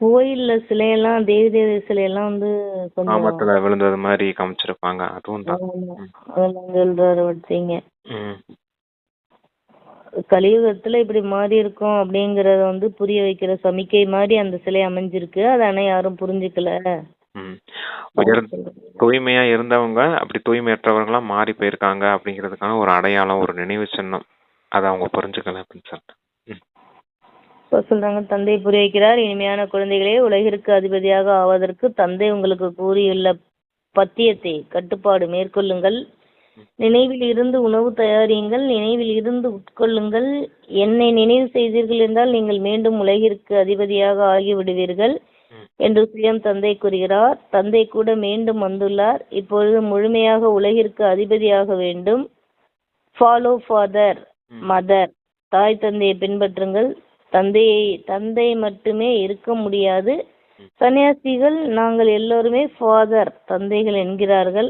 Speaker 1: கோயில்ல சிலையெல்லாம் தேவி சிலையெல்லாம் வந்து கொஞ்சம்
Speaker 2: ஆபத்துல விழுந்தது மாதிரி காமிச்சிருப்பாங்க. அதுவும் தான்.
Speaker 1: அதெல்லாம் சொல்றாரு வச்சீங்க. கலியுகத்துல இப்படி மாறி இருக்கும் அப்படிங்கறத வந்து புரிய வைக்கிற சமிக்கை மாதிரி அந்த சிலை அமைஞ்சிருக்கு. அதானே யாரும் புரிஞ்சுக்கல.
Speaker 2: தூய்மையா இருந்தவங்க அப்படி தூய்மையற்றவர்களா மாறி போயிருக்காங்க அப்படிங்கிறதுக்கான ஒரு அடையாளம், ஒரு நினைவு சின்னம். அதை அவங்க புரிஞ்சுக்கல அப்படின்னு சொல்லிட்டு
Speaker 1: சொல்றாங்க. தந்தை புரிய வைக்கிறார், இனிமையான குழந்தைகளே, உலகிற்கு அதிபதியாக ஆவதற்கு தந்தை உங்களுக்கு கூறியுள்ள பத்தியத்தை கட்டுப்பாடு மேற்கொள்ளுங்கள். நினைவில் இருந்து உணவு தயாரியுங்கள், நினைவில் இருந்து உட்கொள்ளுங்கள். என்னை நினைவு செய்தீர்கள் என்றால் நீங்கள் மீண்டும் உலகிற்கு அதிபதியாக ஆகிவிடுவீர்கள் என்று சுயம் தந்தை கூறுகிறார். தந்தை கூட மீண்டும் வந்துள்ளார். இப்பொழுது முழுமையாக உலகிற்கு அதிபதியாக வேண்டும். Follow father mother. தாய் தந்தையை பின்பற்றுங்கள். தந்தை மட்டுமே இருக்க முடியாது. சன்னியாசிகள் நாங்கள் எல்லோருமே ஃபாதர் தந்தைகள் என்கிறார்கள்.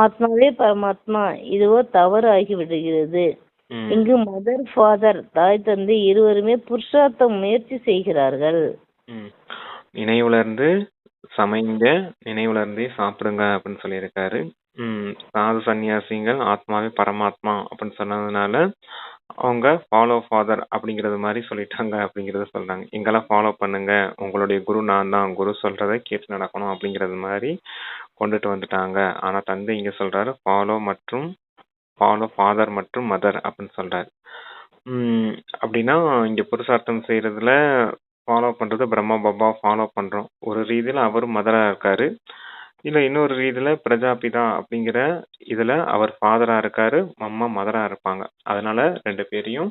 Speaker 1: ஆத்மாவே பரமாத்மா. இதுவோ தவறு ஆகிவிடுகிறது. இங்கு மதர் ஃபாதர் தாய் தந்தை இருவருமே புருஷார்த்தம் முயற்சி செய்கிறார்கள்.
Speaker 2: நினைவுல இருந்து சமைங்க, நினைவுல இருந்தே சாப்பிடுங்க அப்படின்னு சொல்லியிருக்காரு. சாது சன்னியாசிகள் ஆத்மாவே பரமாத்மா அப்படின்னு சொன்னதுனால அவங்க ஃபாலோ ஃபாதர் அப்படிங்கறது மாதிரி சொல்லிட்டாங்க அப்படிங்கறத சொல்றாங்க. எங்கெல்லாம் ஃபாலோ பண்ணுங்க, உங்களுடைய குரு நான் தான், குரு சொல்றதை கேட்டு நடக்கணும் அப்படிங்கறது மாதிரி கொண்டுட்டு வந்துட்டாங்க. ஆனா தந்தை இங்க சொல்றாரு ஃபாலோ ஃபாதர் மற்றும் மதர் அப்படின்னு சொல்றாரு. அப்படின்னா இங்க புருஷார்த்தம் செய்யறதுல ஃபாலோ பண்றது பிரம்மா பாபா ஃபாலோ பண்றோம். ஒரு ரீதியில அவரும் மதரா இருக்காரு, இல்ல இன்னொரு ரீதியில பிரஜாபிதா அப்படிங்கிற இதுல அவர் ஃபாதரா இருக்காரு, அம்மா மதரா இருப்பாங்க. அதனால 2 பேரையும்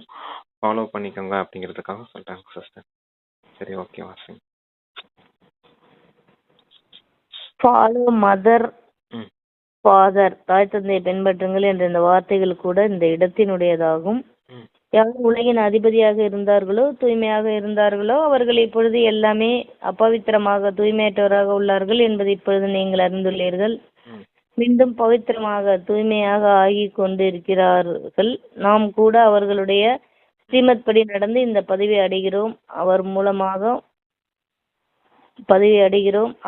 Speaker 2: ஃபாலோ பண்ணிக்கோங்க அப்படிங்கிறதுக்காக சொல்றாங்க சிஸ்டர். சரி, ஓகே வாசிங்க.
Speaker 1: ஃபாலோ மதர் ஃபாதர் தாய் தந்தையை பின்பற்றுங்கள் என்ற இந்த வார்த்தைகள் கூட இந்த இடத்தினுடையதாகும். யார் உலகின் அதிபதியாக இருந்தார்களோ தூய்மையாக இருந்தார்களோ அவர்கள் இப்பொழுது எல்லாமே அப்பவித்திரமாக தூய்மையற்றவராக உள்ளார்கள் என்பதை இப்பொழுது நீங்கள் அறிந்துள்ளீர்கள். மீண்டும் பவித்திரமாக தூய்மையாக ஆகி கொண்டிருக்கிறார்கள். நாம் கூட அவர்களுடைய ஸ்ரீமத் படி நடந்து இந்த பதவி அடைகிறோம்.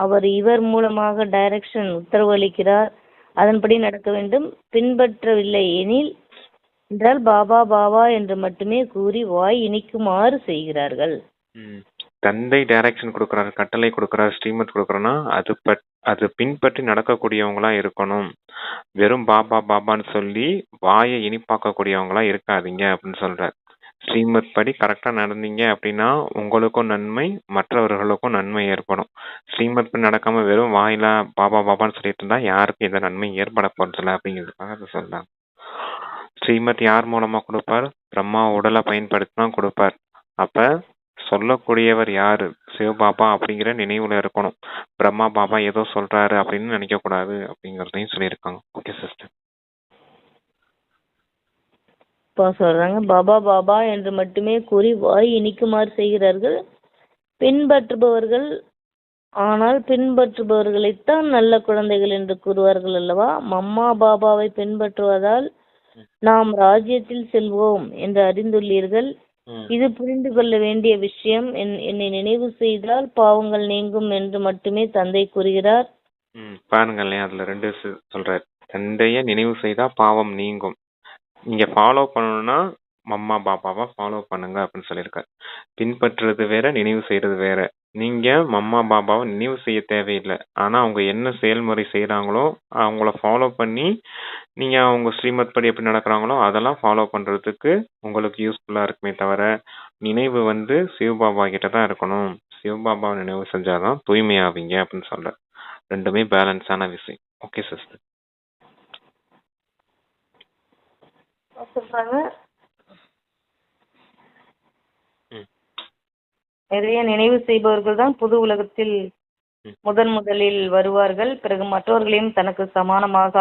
Speaker 1: அவர் இவர் மூலமாக டைரக்ஷன் உத்தரவு அளிக்கிறார். அதன்படி நடக்க வேண்டும். பின்பற்றவில்லை எனில் என்றால் பாபா பாபா என்று மட்டுமே கூறி வாய் இனிக்குமாறு செய்கிறார்கள்.
Speaker 2: தந்தை டைரக்ஷன் கொடுக்கறாரு, கட்டளை கொடுக்கறாரு, ஸ்ரீமத் கொடுக்கறனா அது பின்பற்றி நடக்கக்கூடியவங்களா இருக்கணும். வெறும் பாபா பாபான்னு சொல்லி வாயை இனிப்பாக்கக்கூடியவங்களா இருக்காதீங்க அப்படின்னு சொல்றாரு. ஸ்ரீமத் படி கரெக்டா நடந்தீங்க அப்படின்னா உங்களுக்கும் நன்மை, மற்றவர்களுக்கும் நன்மை ஏற்படும். ஸ்ரீமத் படி நடக்காம வெறும் வாயில பாபா பாபான்னு சொல்லிட்டு இருந்தா யாருக்கும் எந்த நன்மை ஏற்பட போறதில்ல அப்படிங்கிறதுக்காக அதை சொல்றாங்க. ஸ்ரீமத் யார் மூலமா கொடுப்பார்? பிரம்மா உடலை பயன்படுத்தினா கொடுப்பார். அப்ப சொல்லக்கூடியவர் யாரு? சிவபாபா அப்படிங்கிற நினைவுல இருக்கணும். பிரம்மா பாபா ஏதோ சொல்றாரு அப்படின்னு நினைக்க கூடாது அப்படிங்கறதையும் சொல்லியிருக்காங்க. Okay sister.
Speaker 1: இப்போ சொல்றாங்க பாபா பாபா என்று மட்டுமே கூறி வாய் இனிக்குமாறு செய்கிறார்கள் பின்பற்றுபவர்கள். ஆனால் பின்பற்றுபவர்களைத்தான் நல்ல குழந்தைகள் என்று கூறுவார்கள் அல்லவா? மம்மா பாபாவை பின்பற்றுவதால் நாம் ராஜ்யத்தில் செல்வோம் என்று அறிந்துள்ளீர்கள். இது புரிந்து கொள்ள வேண்டிய விஷயம். என்னை நினைவு செய்தால் பாவங்கள் நீங்கும் என்று மட்டுமே தந்தை கூறுகிறார்.
Speaker 2: பாருங்களேன், அதுல 2 சொல்றாரு. தந்தைய நினைவு செய்தா பாவம் நீங்கும். நீங்க ஃபாலோ பண்ணணும்னா மம்மா பாபாவை ஃபாலோ பண்ணுங்க அப்படின்னு சொல்லியிருக்காரு. பின்பற்றுறது வேற, நினைவு செய்யறது வேற. நீங்க மம்மா பாபாவை நினைவு செய்ய தேவையில்லை. ஆனா அவங்க என்ன செயல்முறை செய்யறாங்களோ அவங்கள ஃபாலோ பண்ணி நீங்க அவங்க ஸ்ரீமத் படி எப்படி நடக்கிறாங்களோ அதெல்லாம் ஃபாலோ பண்றதுக்கு உங்களுக்கு யூஸ்ஃபுல்லா இருக்குமே தவிர, நினைவு சிவபாபா கிட்ட தான் இருக்கணும். சிவபாபாவை நினைவு செஞ்சாதான் தூய்மையாவீங்க அப்படின்னு சொல்ற. ரெண்டுமே பேலன்ஸான விஷயம். Okay sister.
Speaker 1: சொல்றாங்க நிறைய நினைவு செய்பவர்கள் தான் புது உலகத்தில் முதலில் வருவார்கள். பிறகு மற்றவர்களையும் தனக்கு சமானமாக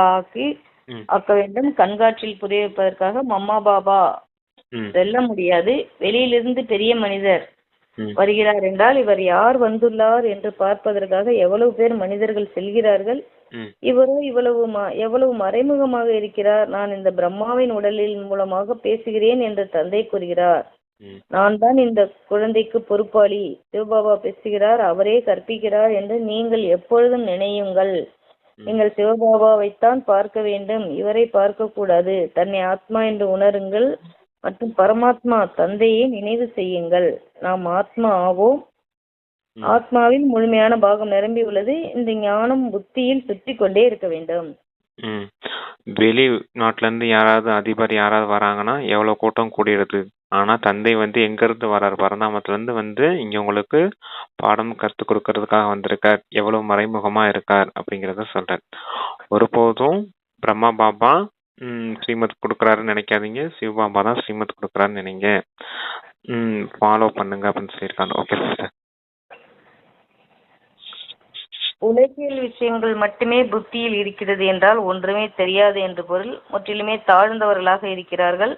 Speaker 1: ஆக்க வேண்டும். கண்காட்சியில் புரிய வைப்பதற்காக மம்மா பாபா செல்ல முடியாது. வெளியிலிருந்து பெரிய மனிதர் வருகிறார் என்றால் இவர் யார் வந்துள்ளார் என்று பார்ப்பதற்காக எவ்வளவு பேர் மனிதர்கள் செல்கிறார்கள். இவரோ எவ்வளவு மறைமுகமாக இருக்கிறார். நான் இந்த பிரம்மாவின் உடலின் மூலமாக பேசுகிறேன் என்று தந்தை கூறுகிறார். நான் தான் இந்த குழந்தைக்கு பொறுப்பாளி. சிவபாபா பேசுகிறார், அவரே கற்பிக்கிறார் என்று நீங்கள் எப்பொழுதும் நினையுங்கள். நீங்கள் சிவபாபாவைத்தான் பார்க்க வேண்டும், இவரை பார்க்க கூடாது. தன்னை ஆத்மா என்று உணருங்கள் மற்றும் பரமாத்மா தந்தையை நினைவு செய்யுங்கள். நாம் ஆத்மா ஆவோம். ஆத்மாவில் முழுமையான பாகம் நிரம்பி உள்ளது. இந்த ஞானம் புத்தியில் சுற்றி கொண்டே இருக்க வேண்டும்.
Speaker 2: வெளி நாட்டுல இருந்து யாராவது அதிபர் யாராவது வராங்கன்னா எவ்வளவு கூட்டம் கூடிடுது. ஆனா தந்தை எங்க இருந்து வர்றாரு? பரந்தாமத்துல இருந்து இங்க உங்களுக்கு பாடம் கத்து கொடுக்கறதுக்காக வந்திருக்கார். எவ்வளவு மறைமுகமா இருக்கார் அப்படிங்கறத சொல்றார். ஒருபோதும் பிரம்மா பாபா ஸ்ரீமத் கொடுக்கறாருன்னு நினைக்காதீங்க. சிவபாபா தான் ஸ்ரீமத் கொடுக்கறாருன்னு நினைங்க. ஃபாலோ பண்ணுங்க அப்படின்னு சொல்லியிருக்காங்க. Okay sir.
Speaker 1: உலகியல் விஷயங்கள் மட்டுமே புத்தியில் இருக்கிறது என்றால் ஒன்றுமே தெரியாது என்று பொருள். முற்றிலுமே தாழ்ந்தவர்களாக இருக்கிறார்கள்.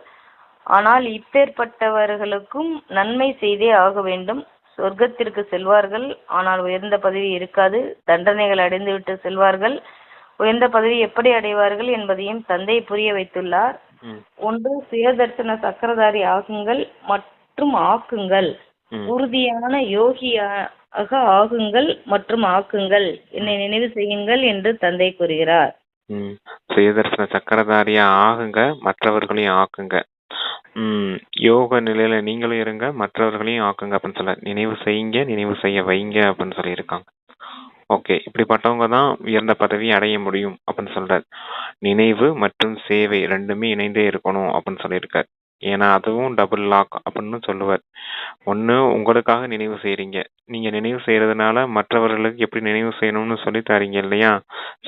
Speaker 1: ஆனால் இப்பேற்பட்டவர்களுக்கும் நன்மை செய்தே ஆக வேண்டும். சொர்க்கத்திற்கு செல்வார்கள், ஆனால் உயர்ந்த பதவி இருக்காது. தண்டனைகள் அடைந்துவிட்டு செல்வார்கள். உயர்ந்த பதவி எப்படி அடைவார்கள் என்பதையும் தந்தை புரிய வைத்துள்ளார். ஒன்று சுயதர்சன சக்கரதாரி ஆகுங்கள் மற்றும் ஆக்குங்கள். உறுதியான யோகியாக ஆகுங்கள் மற்றும் ஆக்குங்கள். என்னை நினைவு செய்யுங்கள் என்று தந்தை கூறுகிறார்.
Speaker 2: சுயதர்சன சக்கரதாரியா ஆகுங்க, மற்றவர்களையும் ஆக்குங்க. யோக நிலையில நீங்களும் இருங்க, மற்றவர்களையும் ஆக்குங்க அப்படின்னு சொல்ல. நினைவு செய்யுங்க, நினைவு செய்ய வைங்க அப்படின்னு சொல்லி இருக்காங்க. ஓகே, இப்படிப்பட்டவங்க தான் உயர்ந்த பதவி அடைய முடியும் அப்படின்னு சொல்றாரு. நினைவு மற்றும் சேவை ரெண்டுமே இணைந்தே இருக்கணும் அப்படின்னு சொல்லியிருக்காரு. ஏன்னா அதுவும் டபுள் லாக் அப்படின்னு சொல்லுவார். ஒண்ணு உங்களுக்காக நினைவு செய்யறீங்க. நீங்க நினைவு செய்யறதுனால மற்றவர்களுக்கு எப்படி நினைவு செய்யணும்னு சொல்லி தரீங்க இல்லையா?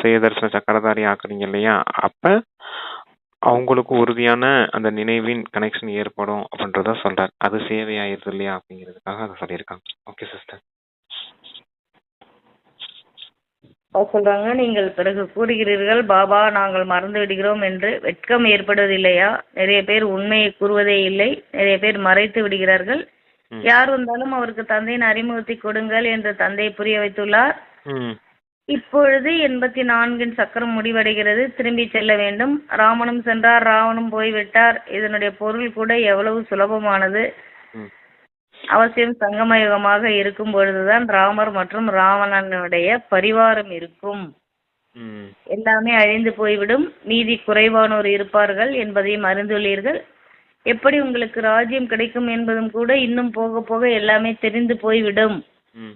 Speaker 2: சுயதர்சன சக்கரதாரி ஆக்குறீங்க இல்லையா? அப்ப அவங்களுக்கு உறுதியான அந்த நினைவின் கனெக்ஷன் ஏற்படும் அப்படின்றத சொல்றாரு. அது சேவை ஆயிருது இல்லையா அப்படிங்கிறதுக்காக அதை சொல்லியிருக்காங்க. Okay sister.
Speaker 1: சொல்றாங்க, நீங்கள் பிறகு கூறுகிறீர்கள் பாபா நாங்கள் மறந்து விடுகிறோம் என்று. வெட்கம் ஏற்படுவதில்லையா? நிறைய பேர் உண்மையை கூறுவதே இல்லை. நிறைய பேர் மறைத்து விடுகிறார்கள். யார் வந்தாலும் அவருக்கு தந்தையின் அறிமுகத்தை கொடுங்கள் என்று தந்தை புரிய வைத்துள்ளார். இப்பொழுது 84 சக்கரம் முடிவடைகிறது. திரும்பி செல்ல வேண்டும். ராமனும் சென்றார், ராவனும் போய்விட்டார். இதனுடைய பொருள் கூட எவ்வளவு சுலபமானது. அவசியம் சங்கமயுகமாக இருக்கும் பொழுதுதான் ராமர் மற்றும் ராவணனுடைய பரிவாரம் இருக்கும். எல்லாமே அழிந்து போய்விடும். மீதி குறைவானோர் இருப்பார்கள் என்பதையும் அறிந்துள்ளீர்கள். எப்படி உங்களுக்கு ராஜ்யம் கிடைக்கும் என்பதும் கூட இன்னும் போக போக எல்லாமே தெரிந்து போய்விடும்.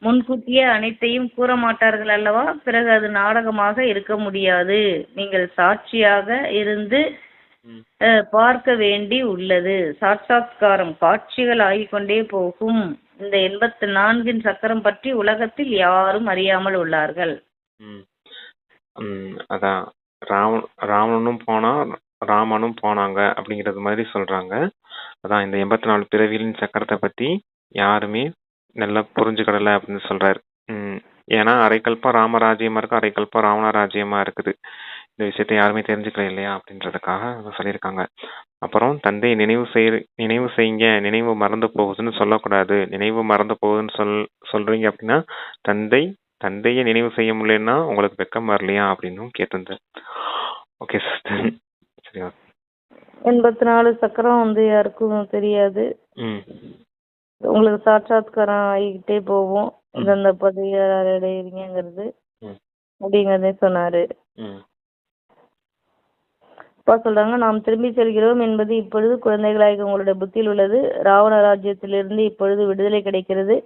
Speaker 1: முன்கூட்டியே அனைத்தையும் கூற மாட்டார்கள் அல்லவா? பிறகு அது நாடகமாக இருக்க முடியாது. நீங்கள் சாட்சியாக இருந்து பார்க்க வேண்டி உள்ளது. சாட்சாத்காரம் காட்சிகள் ஆகிக்கொண்டே போகும். இந்த 84 சக்கரம் பற்றி உலகத்தில் யாரும் அறியாமல் உள்ளார்கள்.
Speaker 2: அதான் ராவணனும் போனா ராமனும் போனாங்க அப்படிங்கறது மாதிரி சொல்றாங்க. அதான் இந்த 84 பிறவிகளின் சக்கரத்தை பத்தி யாருமே நல்லா புரிஞ்சுக்கிடல அப்படின்னு சொல்றாரு. ஏன்னா அரைக்கல்பம் ராமராஜ்யமா இருக்கு, அரைக்கல்பம் ராவண ராஜ்யமா இருக்குது. இந்த விஷயத்தை யாருமே தெரிஞ்சுக்கல இல்லையா அப்படின்றதுக்காக அதை சொல்லியிருக்காங்க. அப்புறம் தந்தையை நினைவு செய்யுங்க, நினைவு மறந்து போகுதுன்னு சொல்லக்கூடாது. நினைவு மறந்து போகுதுன்னு சொல்றீங்க அப்படின்னா தந்தையை நினைவு செய்ய முடியலன்னா உங்களுக்கு வெக்கம் வரலையா அப்படின்னும் கேட்டிருந்தேன். Okay sister. சரி, ஓகே.
Speaker 1: 84 சக்கரம் வந்து யாருக்கும் தெரியாது. உங்களுக்கு சாட்சாத்காரம் ஆகிக்கிட்டே போவோம். இந்த பதவி அடையிறீங்கிறது அப்படிங்கறதே சொன்னாரு. அப்பா சொல்றாங்க, நாம் திரும்பி செல்கிறோம் என்பது இப்பொழுது குழந்தைகளாக உங்களுடைய புத்தியில் உள்ளது. ராவண ராஜ்யத்திலிருந்து இப்பொழுது விடுதலை கிடைக்கிறது.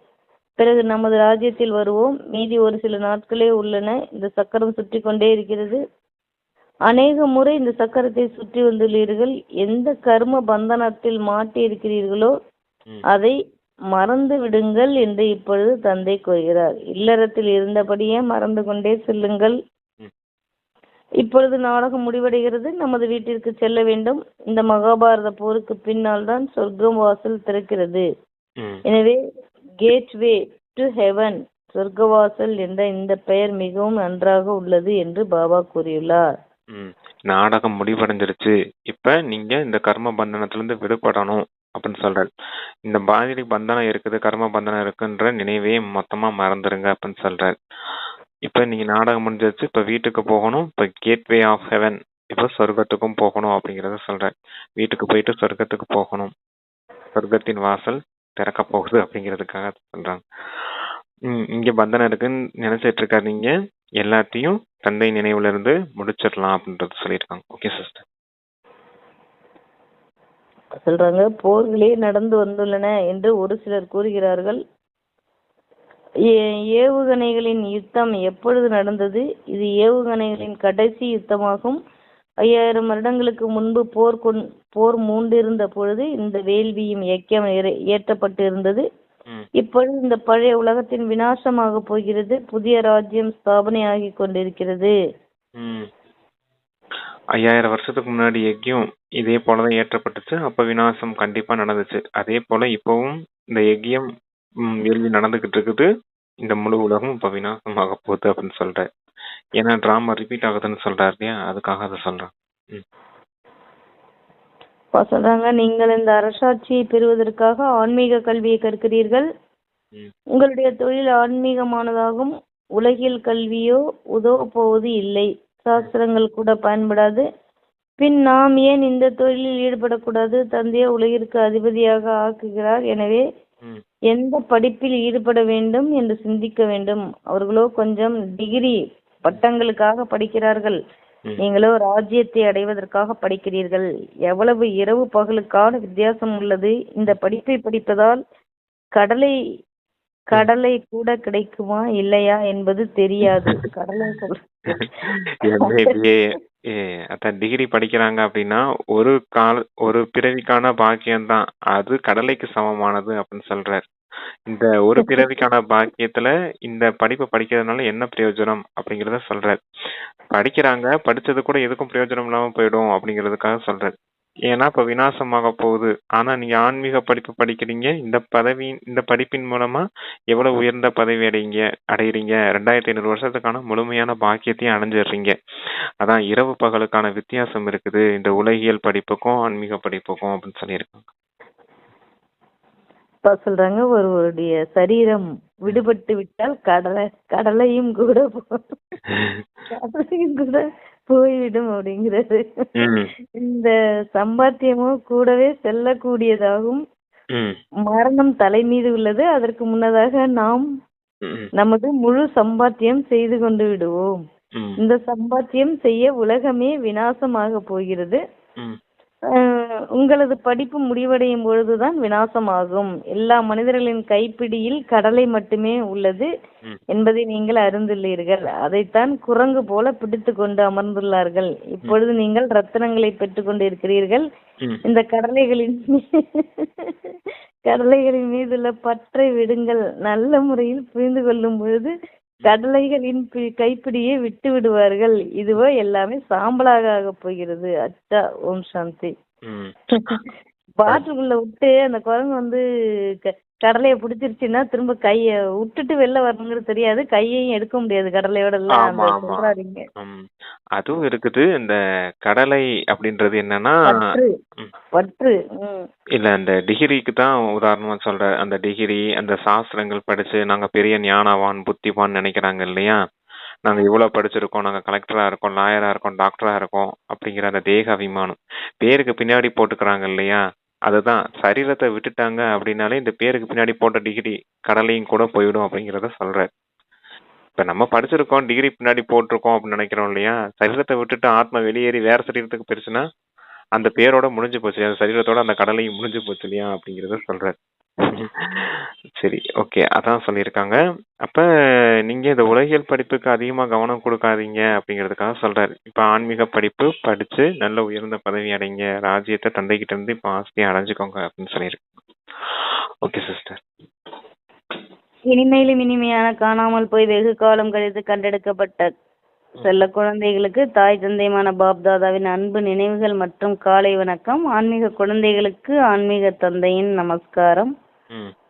Speaker 1: பிறகு நமது ராஜ்யத்தில் வருவோம். மீதி ஒரு சில நாட்களே உள்ளன. இந்த சக்கரம் சுற்றி கொண்டே இருக்கிறது. அநேக முறை இந்த சக்கரத்தை சுற்றி வந்துள்ளீர்கள். எந்த கர்ம பந்தனத்தில் மாட்டி இருக்கிறீர்களோ அதை மறந்து விடுங்கள் என்று இப்பொழுது தந்தை கூறுகிறார். இல்லறத்தில் இருந்தபடியே மறந்து கொண்டே செல்லுங்கள். இப்பொழுது நாடகம் முடிவடைகிறது. நமது வீட்டிற்கு செல்ல வேண்டும். இந்த மகாபாரத போருக்கு பின்னால் தான் சொர்க்கம் வாசல் திறக்கிறது. எனவே கேட்வே டு ஹெவன், சொர்க்கவாசல் என்ற இந்த பெயர் மிகவும் நன்றாக உள்ளது என்று பாபா கூறியுள்ளார்.
Speaker 2: நாடகம் முடிவடைஞ்சிருச்சு, இப்ப நீங்க இந்த கர்ம பந்தனத்துல இருந்து விடுபடணும் அப்படின்னு சொல்றாரு. இந்த பாதிரி பந்தனம் இருக்குது, கர்ம பந்தனம் இருக்குன்ற நினைவே மொத்தமா மறந்துருங்க அப்படின்னு சொல்றாரு. இப்ப நீங்க நாடகம் முடிஞ்சிருச்சு, இப்ப வீட்டுக்கு போகணும். இப்ப கேட்வே ஆஃப் ஹெவன், இப்ப சொர்க்கத்துக்கும் போகணும் அப்படிங்கறத சொல்றாரு. வீட்டுக்கு போயிட்டு சொர்க்கத்துக்கு போகணும், சொர்க்கத்தின் வாசல் திறக்க போகுது அப்படிங்கிறதுக்காக சொல்றாங்க. இங்க பந்தனம் இருக்குன்னு நினைச்சிட்டு இருக்காரு. நீங்க எல்லாத்தையும் தந்தை நினைவுல இருந்து முடிச்சிடலாம் அப்படின்றது சொல்லியிருக்காங்க. Okay sister.
Speaker 1: சொல்றாங்க, போர்களே நடந்து வந்துள்ளன என்று ஒரு சிலர் கூறுகிறார்கள். ஏவுகணைகளின் யுத்தம் எப்பொழுது நடந்தது? இது ஏவுகணைகளின் கடைசி யுத்தமாகும். 5000 வருடங்களுக்கு முன்பு போர் மூண்டிருந்த பொழுது இந்த வேள்வியும் யக்கியம் ஏற்றப்பட்டு இருந்தது. இப்பொழுது இந்த பழைய உலகத்தின் விநாசமாக போகிறது. புதிய ராஜ்யம் ஸ்தாபனை ஆகி கொண்டிருக்கிறது.
Speaker 2: 5000 வருஷத்துக்கு முன்னாடி யக்கியம் இதே போலதான் ஏற்றப்பட்டுச்சு. அப்ப விநாசம் கண்டிப்பா நடந்துச்சு. அதே போல இப்பவும் இந்த யக்கியம் வேள்வி நடந்துகிட்டு இருக்குது. இந்த முழு உலகம் இப்ப விநாசமாக போகுது அப்படின்னு சொல்ற. ஏன்னா டிராமா ரிப்பீட் ஆகுதுன்னு சொல்றாரு இல்லையா, அதுக்காக அதை சொல்றேன்.
Speaker 1: சொல்றாங்க, நீங்கள் இந்த அரசாட்சியை பெறுவதற்காக ஆன்மீக கல்வியை கற்கிறீர்கள். உங்களுடைய தொழில் ஆன்மீகமானதாகும். உலகில் கல்வியோ உதவ போவது இல்லை. சாஸ்திரங்கள் கூட பயன்படாது. பின் நாம் ஏன் இந்த தொழிலில் ஈடுபடக்கூடாது? தந்தையை உலகிற்கு அதிபதியாக ஆக்குகிறார். எனவே எந்த படிப்பில் ஈடுபட வேண்டும் என்று சிந்திக்க வேண்டும். அவர்களோ கொஞ்சம் டிகிரி பட்டங்களுக்காக படிக்கிறார்கள். நீங்களோ ராஜ்யத்தை அடைவதற்காக படிக்கிறீர்கள். எவ்வளவு இரவு பகலுக்கான வித்தியாசம் உள்ளது. இந்த படிப்பை படிப்பதால் கடலை கூட கிடைக்குமா இல்லையா என்பது தெரியாது. கடலை
Speaker 2: டிகிரி படிக்கிறாங்க அப்படின்னா ஒரு பிறவிக்கான பாக்கியம் தான் அது கடலைக்கு சமமானது அப்படின்னு சொல்றாரு. இந்த ஒரு பிறவிக்கான பாக்கியத்துல இந்த படிப்பை படிக்கிறதுனால என்ன பிரயோஜனம் அப்படிங்கறத சொல்றாரு. படிக்கிறாங்க, படிச்சது கூட எதுக்கும் பிரயோஜனம் இல்லாம போயிடும் அப்படிங்கிறதுக்காக சொல்றாரு. ஏன்னா இப்ப விநாசமாக போகுது. ஆனா நீங்க ஆன்மீக படிப்பு படிக்கிறீங்க. இந்த படிப்பின் மூலமா எவ்வளவு உயர்ந்த பதவி அடைகிறீங்க. 2500 வருஷத்துக்கான முழுமையான பாக்கியத்தையும் அடைஞ்சிடுறீங்க. அதான் இரவு பகலுக்கான வித்தியாசம் இருக்குது இந்த உலகியல் படிப்புக்கும் ஆன்மீக படிப்புக்கும் அப்படின்னு சொல்லியிருக்காங்க.
Speaker 1: சொல்றாங்க, ஒருவருடைய சரீரம் விடுபட்டு விட்டால் கடலையும் கூட போய்விடும் அப்படிங்கிறது. இந்த சம்பாத்தியமும் கூடவே செல்லக்கூடியதாகும். மரணம் தலை மீது உள்ளது. அதற்கு முன்னதாக நாம் நமது முழு சம்பாத்தியம் செய்து கொண்டு விடுவோம். இந்த சம்பாத்தியம் செய்ய உலகமே விநாசமாக போகிறது. உங்களது படிப்பு முடிவடையும் பொழுதுதான் விநாசமாகும். எல்லா மனிதர்களின் கைப்பிடியில் கடலை மட்டுமே உள்ளது என்பதை நீங்கள் அறிந்துள்ளீர்கள். அதைத்தான் குரங்கு போல பிடித்து கொண்டு அமர்ந்துள்ளார்கள். இப்பொழுது நீங்கள் ரத்தினங்களை பெற்றுக் கொண்டு இருக்கிறீர்கள். இந்த கடலைகளின் மீதுள்ள பற்றை விடுங்கள். நல்ல முறையில் புரிந்து கொள்ளும் பொழுது கடலைகளின் கைப்பிடியை விட்டு விடுவார்கள். இதுவோ எல்லாமே சாம்பலாக ஆக போகிறது. அச்சா, ஓம் சாந்தி. பாட்டுக்குள்ள விட்டு அந்த குரங்கு வந்து கடலையை பிடிச்சிருச்சுன்னா திரும்ப கைய விட்டுட்டு வெளில வரணுங்கிறது தெரியாது, கையையும் எடுக்க முடியாது கடலையோட எல்லாம்
Speaker 2: ஆமா
Speaker 1: அந்த
Speaker 2: ஆமா
Speaker 1: சொல்றாருங்க.
Speaker 2: அதுவும் இருக்குது. இந்த கடலை அப்படின்றது என்னன்னா
Speaker 1: பற்று
Speaker 2: ம்,
Speaker 1: பற்று.
Speaker 2: இல்ல அந்த டிகிரிக்கு தான் உதாரணமா சொல்றேன். அந்த டிகிரி அந்த சாஸ்திரங்கள் படிச்சு நாங்க பெரிய ஞானவான் புத்திவான் நினைக்கிறாங்க இல்லையா? நாங்க இவ்வளவு படிச்சிருக்கோம், நாங்க கலெக்டரா இருக்கோம், லாயரா இருக்கோம், டாக்டரா இருக்கோம் அப்படிங்கிற அந்த தேக அபிமானம் பேருக்கு பின்னாடி போட்டுக்கிறாங்க இல்லையா? அதுதான் சரீரத்தை விட்டுட்டாங்க அப்படின்னாலே இந்த பேருக்கு பின்னாடி போட்ட டிகிரி கடலையும் கூட போயிடும் அப்படிங்கிறத சொல்றேன். இப்ப நம்ம படிச்சிருக்கோம், டிகிரி பின்னாடி போட்டிருக்கோம் அப்படின்னு நினைக்கிறோம் இல்லையா? சரீரத்தை விட்டுட்டு ஆத்மா வெளியேறி வேற சரீரத்துக்கு போயிருச்சுன்னா அந்த பேரோட முடிஞ்சு போச்சு, அந்த சரீரத்தோட அந்த கடலையும் முடிஞ்சு போச்சு இல்லையா அப்படிங்கிறத சொல்றேன். சரி, ஓகே, அதான் சொல்லியிருக்காங்க. அப்ப நீங்க இந்த உலகியல் படிப்புக்கு அதிகமா கவனம் கொடுக்காதீங்க அப்படிங்கிறதுக்காக சொல்றாரு. இப்ப ஆன்மீக படிப்பு படிச்சு நல்ல உயர்ந்த பதவி அடைங்க, ராஜ்யத்தை தந்தைகிட்ட இருந்து இப்ப ஆஸ்தியை அடைஞ்சுக்கோங்க அப்படின்னு சொல்லியிருக்கு. Okay sister.
Speaker 1: இனிமையிலும் இனிமையான காணாமல் போய் வெகு காலம் கழித்து கண்டெடுக்கப்பட்ட செல்ல குழந்தைகளுக்கு தாய் தந்தையுமான பாப்தாதாவின் அன்பு நினைவுகள் மற்றும் காலை வணக்கம். ஆன்மீக குழந்தைகளுக்கு ஆன்மீக தந்தையின் நமஸ்காரம்.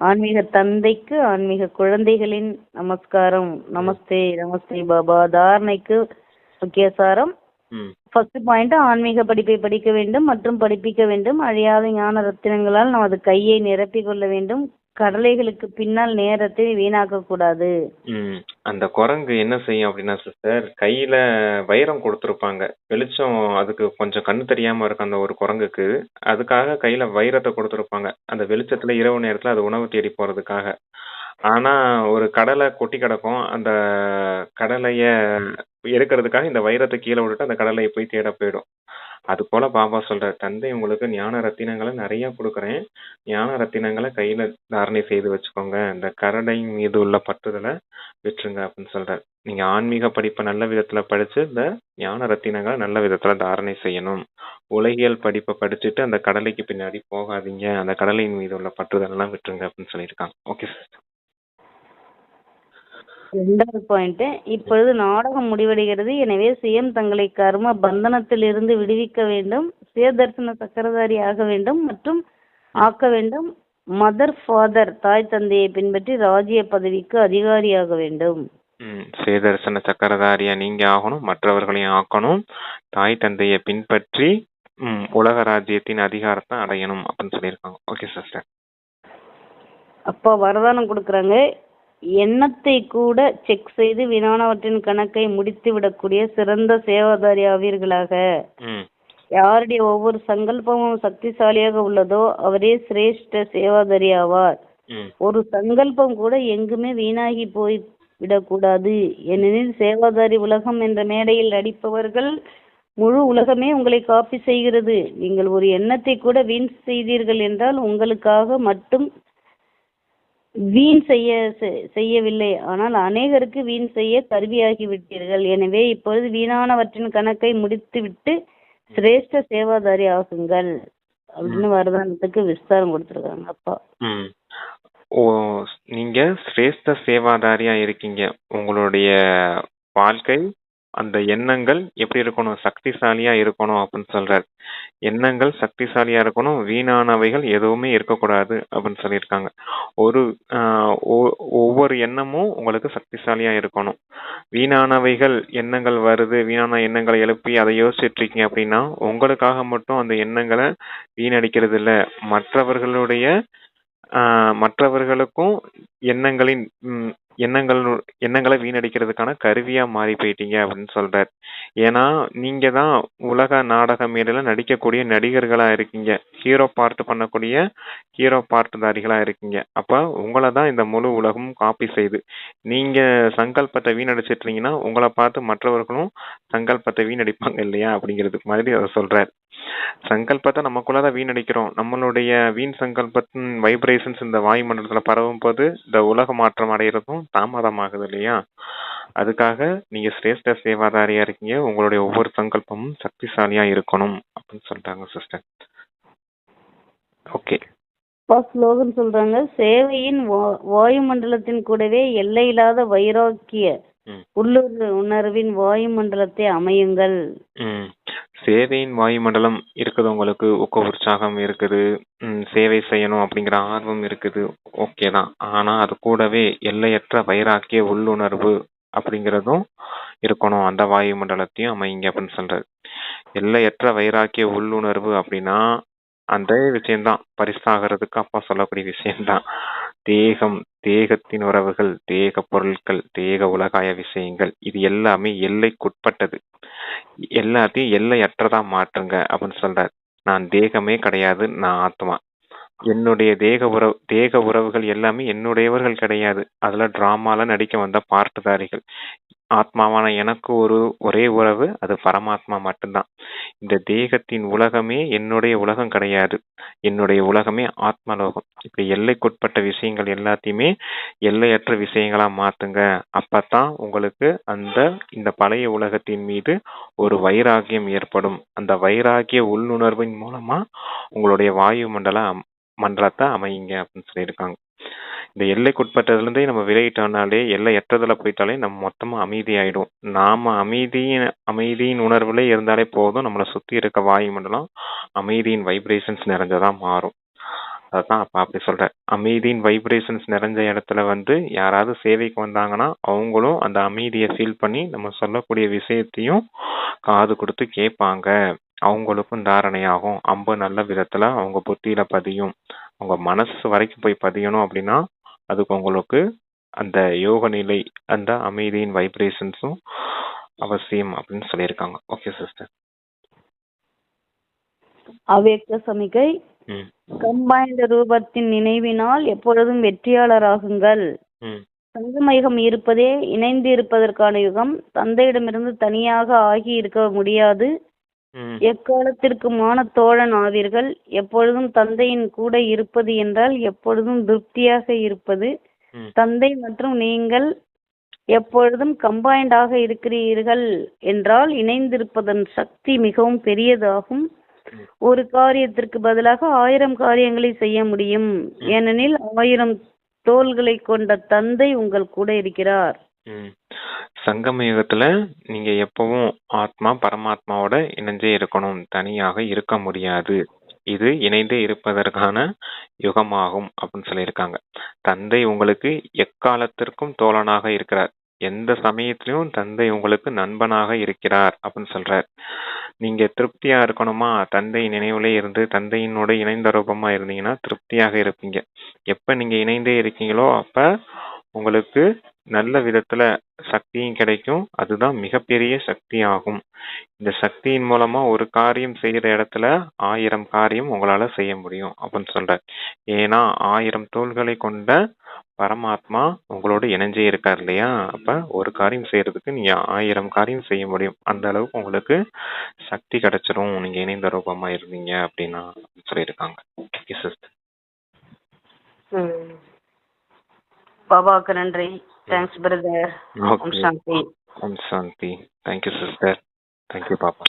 Speaker 1: ஆன்மீக தந்தைக்கு ஆன்மீக குழந்தைகளின் நமஸ்காரம். நமஸ்தே நமஸ்தே பாபா. தாரணைக்கு முக்கிய சாரம். ஃபர்ஸ்ட் பாயிண்ட், ஆன்மீக படிப்பை படிக்க வேண்டும் மற்றும் படிப்பிக்க வேண்டும். அழியாத ஞான ரத்தினங்களால் நமது கையை நிரப்பிக் கொள்ள வேண்டும். கடலைகளுக்கு பின்னால் நேரத்தை வீணாக்க கூடாது.
Speaker 2: அந்த குரங்கு என்ன செய்யும் அப்படின்னா சிஸ்டர், கையில வைரம் கொடுத்துருப்பாங்க, வெளிச்சம் அதுக்கு கொஞ்சம் கண்ணு தெரியாம இருக்கும் அந்த ஒரு குரங்குக்கு, அதுக்காக கையில வைரத்தை கொடுத்துருப்பாங்க அந்த வெளிச்சத்துல இரவு நேரத்துல அது உணவு தேடி போறதுக்காக. ஆனா ஒரு கடலை கொட்டி கிடக்கும், அந்த கடலைய எடுக்கிறதுக்காக இந்த வைரத்தை கீழே விட்டுட்டு அந்த கடலையை போய் தேட போயிடும். அது போல பாபா சொல்ற, தந்தை உங்களுக்கு ஞான ரத்தினங்களை நிறைய கொடுக்குறேன், ஞான ரத்தினங்களை கையில தாரணை செய்து வச்சுக்கோங்க, இந்த கரடை மீது உள்ள பற்றுதலை விட்டுருங்க அப்படின்னு சொல்றாரு. நீங்க ஆன்மீக படிப்பை நல்ல விதத்துல படிச்சு இந்த ஞான ரத்தினங்களை நல்ல விதத்துல தாரணை செய்யணும். உலகியல் படிப்பை படிச்சுட்டு அந்த கடலைக்கு பின்னாடி போகாதீங்க, அந்த கடலையின் மீது உள்ள பற்றுதல் எல்லாம் விட்டுருங்க அப்படின்னு சொல்லியிருக்காங்க. Okay sir.
Speaker 1: இரண்டாவது பாயிண்ட், இப்பொழுது நாடகம் முடிவடைகிறது. எனவே சுயம் தங்களை கர்ம பந்தனத்தில் இருந்து விடுவிக்க வேண்டும், சுயதர்சன சக்கரதாரி ஆக வேண்டும் மற்றும் ஆக்க வேண்டும். மதர் ஃபாதர் தாய் தந்தையை பின்பற்றி ராஜ்ய பதவிக்கு அதிகாரியாக வேண்டும்.
Speaker 2: சுயதர்சன சக்கரதாரியா நீங்க ஆகணும், மற்றவர்களையும் ஆக்கணும், தாய் தந்தையை பின்பற்றி உலக ராஜ்யத்தின் அதிகாரத்தை அடையணும் அப்படின்னு சொல்லியிருக்காங்க. Okay sister.
Speaker 1: அப்பா வரதானம் கொடுக்குறாங்க. எண்ணத்தை கூட செக் செய்து வீணானவற்றின் கணக்கை முடித்து விடக்கூடிய சிறந்த சேவாதாரி ஆவீர்களாக. யாருடைய ஒவ்வொரு சங்கல்பமும் சக்திசாலியாக உள்ளதோ அவரே சிரேஷ்ட சேவாதாரி ஆவார். ஒரு சங்கல்பம் கூட எங்குமே வீணாகி போய் விடக்கூடாது. ஏனெனில் சேவாதாரி உலகம் என்ற மேடையில் நடிப்பவர்கள் முழு உலகமே உங்களை காப்பி செய்கிறது. நீங்கள் ஒரு எண்ணத்தை கூட வீண் செய்தீர்கள் என்றால் உங்களுக்காக மட்டும் வீண் செய்யவில்லை, ஆனால் அநேகருக்கு வீண் செய்ய கருவியாகி விட்டீர்கள். எனவே இப்பொழுது வீணானவற்றின் கணக்கை முடித்துவிட்டு சிரேஷ்ட சேவாதாரி ஆகுங்கள் அப்படின்னு வரதானத்துக்கு விஸ்தாரம் கொடுத்துருக்காங்க அப்பா.
Speaker 2: நீங்க சிரேஷ்ட சேவாதாரியா இருக்கீங்க. உங்களுடைய வாழ்க்கை அந்த எண்ணங்கள் எப்படி இருக்கணும், சக்திசாலியா இருக்கணும் அப்படின்னு சொல்றாரு. எண்ணங்கள் சக்திசாலியா இருக்கணும், வீணானவைகள் எதுவுமே இருக்கக்கூடாது அப்படின்னு சொல்லியிருக்காங்க. ஒவ்வொரு எண்ணமும் உங்களுக்கு சக்திசாலியா இருக்கணும். வீணானவைகள் எண்ணங்கள் வருது, வீணான எண்ணங்களை எழுப்பி அதை யோசிச்சுட்டு இருக்கீங்க அப்படின்னா உங்களுக்காக மட்டும் அந்த எண்ணங்களை வீணடிக்கிறது இல்லை, மற்றவர்களுக்கும் எண்ணங்களை வீணடிக்கிறதுக்கான கருவியா மாறி போயிட்டீங்க அப்படின்னு சொல்றாரு. ஏன்னா நீங்க தான் உலக நாடக மேடையில நடிக்கக்கூடிய நடிகர்களா இருக்கீங்க, ஹீரோ பார்ட் பண்ணக்கூடிய ஹீரோ பார்ட்தாரிகளா இருக்கீங்க. அப்ப உங்களை தான் இந்த முழு உலகமும் காப்பி செய்து, நீங்க சங்கல்பத்தை வீணடிச்சிட்டு இருந்தீங்கன்னா உங்களை பார்த்து மற்றவர்களும் சங்கல்பத்தை வீணடிப்பாங்க இல்லையா அப்படிங்கிறதுக்கு மாதிரி அதை சொல்றாரு. சங்கல்பத்தை நமக்குள்ளதான் வீணடிக்கிறோம். நம்மளுடைய வீண் சங்கல்பத்தின் வைப்ரேஷன்ஸ் இந்த வாயுமண்டலத்துல பரவும் போது இந்த உலக மாற்றம் அடைகிறதும் தாமதமாகுது இல்லையா? அதுக்காக நீங்க சிரேஷ்ட சேவாதாரியா இருக்கீங்க, உங்களுடைய ஒவ்வொரு சங்கல்பமும் சக்திசாலியா இருக்கணும் அப்படின்னு சொல்றாங்க சிஸ்டர். ஓகே,
Speaker 1: ஸ்லோகன் சொல்றாங்க. சேவையின் வாயுமண்டலத்தின் கூடவே எல்லையில்லாத வைராக்கிய உள்ளூர் உணர்வின் வாயுமண்டலத்தை அமையுங்கள்.
Speaker 2: சேவையின் வாயுமண்டலம் இருக்குது, உங்களுக்கு ஊக்க உற்சாகம் இருக்குது, சேவை செய்யணும் அப்படிங்கிற ஆர்வம் இருக்குது, ஓகே தான். ஆனா அது கூடவே எல்லையற்ற வைராக்கிய உள்ளுணர்வு அப்படிங்கிறதும் இருக்கணும். அந்த வாயுமண்டலத்தையும் அமைங்க அப்படின்னு சொல்றாரு. எல்லையற்ற வைராக்கிய உள்ளுணர்வு அப்படின்னா அந்த விஷயம்தான், பரிசாகிறதுக்கு அப்பா சொல்லக்கூடிய விஷயம்தான். தேகம், தேகத்தின் உறவுகள், தேக பொருட்கள், தேக உலகாய விஷயங்கள், இது எல்லாமே எல்லைக்குட்பட்டது. எல்லாத்தையும் எல்லையற்றதா மாற்றுங்க அப்படின்னு சொல்றார். நான் தேகமே கிடையாது, நான் ஆத்மா. என்னுடைய தேக உறவுகள் எல்லாமே என்னுடையவர்கள் கிடையாது. அதுல டிராமால நடிக்க வந்த பார்ட்டுதாரிகள். ஆத்மாவான எனக்கு ஒரே உறவு, அது பரமாத்மா மட்டும்தான். இந்த தேகத்தின் உலகமே என்னுடைய உலகம் கிடையாது. என்னுடைய உலகமே ஆத்மலோகம். இப்படி எல்லைக்குட்பட்ட விஷயங்கள் எல்லாத்தையுமே எல்லையற்ற விஷயங்களா மாத்துங்க. அப்பதான் உங்களுக்கு இந்த பழைய உலகத்தின் மீது ஒரு வைராகியம் ஏற்படும். அந்த வைராகிய உள்ளுணர்வின் மூலமா உங்களுடைய வாயு மண்டலத்தை அமையுங்க அப்படின்னு சொல்லியிருக்காங்க. இந்த எல்லைக்குட்பட்டதுல இருந்தே நம்ம விலகிட்டோம்னாலே, எல்லையற்றதுல போயிட்டாலே நம்ம மொத்தமா அமைதியாயிடும். நாம அமைதியின் உணர்வுல இருந்தாலே போதும், நம்மளை சுத்தி இருக்க வாயுமண்டலம் அமைதியின் வைப்ரேஷன்ஸ் நிறைஞ்சதா மாறும். அதான் அப்ப அப்படி சொல்றேன். அமைதியின் வைப்ரேஷன்ஸ் நிறைஞ்ச இடத்துல யாராவது சேவைக்கு வந்தாங்கன்னா அவங்களும் அந்த அமைதியை ஃபீல் பண்ணி நம்ம சொல்லக்கூடிய விஷயத்தையும் காது கொடுத்து கேட்பாங்க. அவங்களுக்கும் தாரணையாகும். அம்பு நல்ல விதத்துல அவங்க புத்தியில பதியும். அவங்க மனசு வரைக்கும் போய் பதியணும் அப்படின்னா அதுக்கு உங்களுக்கு அந்த யோக நிலை, அந்த அமைதியின் வைப்ரேஷன்ஸும் அவசியம் அப்படின்னு சொல்லியிருக்காங்க. Okay sister.
Speaker 3: அவ்யக்த சமிகை. கம்பைன்ட் ரூபத்தின் நினைவினால் எப்பொழுதும் வெற்றியாளராகுங்கள். சங்கமயுகம் இருப்பதே இணைந்து இருப்பதற்கான யுகம். தந்தையிடமிருந்து தனியாக ஆகி இருக்க முடியாது. எக்காலத்திற்குமான தோழன் ஆவீர்கள். எப்பொழுதும் தந்தையின் கூட இருப்பது என்றால் எப்பொழுதும் திருப்தியாக இருப்பது. தந்தை மற்றும் நீங்கள் எப்பொழுதும் கம்பைண்டாக இருக்கிறீர்கள் என்றால் இணைந்திருப்பதன் சக்தி மிகவும் பெரியதாகும். ஒரு காரியத்திற்கு பதிலாக 1000 காரியங்களை செய்ய முடியும். ஏனெனில் 1000 தோள்களை கொண்ட தந்தை உங்கள் கூட இருக்கிறார்.
Speaker 2: சங்கம யுகத்துல நீங்க எப்பவும் ஆத்மா பரமாத்மாவோட இணைஞ்சே இருக்கணும், தனியாக இருக்க முடியாது. இது இணைந்தே இருப்பதற்கான யுகமாகும் அப்படின்னு சொல்லியிருக்காங்க. தந்தை உங்களுக்கு எக்காலத்திற்கும் தோழனாக இருக்கிறார். எந்த சமயத்திலும் தந்தை உங்களுக்கு நண்பனாக இருக்கிறார் அப்படின்னு சொல்றார். நீங்க திருப்தியா இருக்கணுமா, தந்தை நினைவுலே இருந்து தந்தையினோட இணைந்த ரூபமா இருந்தீங்கன்னா திருப்தியாக இருப்பீங்க. எப்ப நீங்க இணைந்தே இருக்கீங்களோ அப்ப உங்களுக்கு நல்ல விதத்துல சக்தியும் கிடைக்கும். அதுதான் மிகப்பெரிய சக்தி ஆகும். இந்த சக்தியின் மூலமா ஒரு காரியம் செய்யற இடத்துல 1000 காரியம் உங்களால செய்ய முடியும் அப்படின்னு சொல்ற. ஏன்னா 1000 தோள்களை கொண்ட பரமாத்மா உங்களோட இணைஞ்சே இருக்கார் இல்லையா? அப்ப ஒரு காரியம் செய்யறதுக்கு நீங்க 1000 காரியம் செய்ய முடியும். அந்த அளவுக்கு உங்களுக்கு சக்தி கிடைச்சிரும் நீங்க இணைந்த ரூபமா இருந்தீங்க அப்படின்னா சொல்லியிருக்காங்க.
Speaker 1: பாபாவுக்கு நன்றி. Thanks brother. Om Shanti.
Speaker 2: Om Shanti. Thank you sister. Thank you பாப்பா.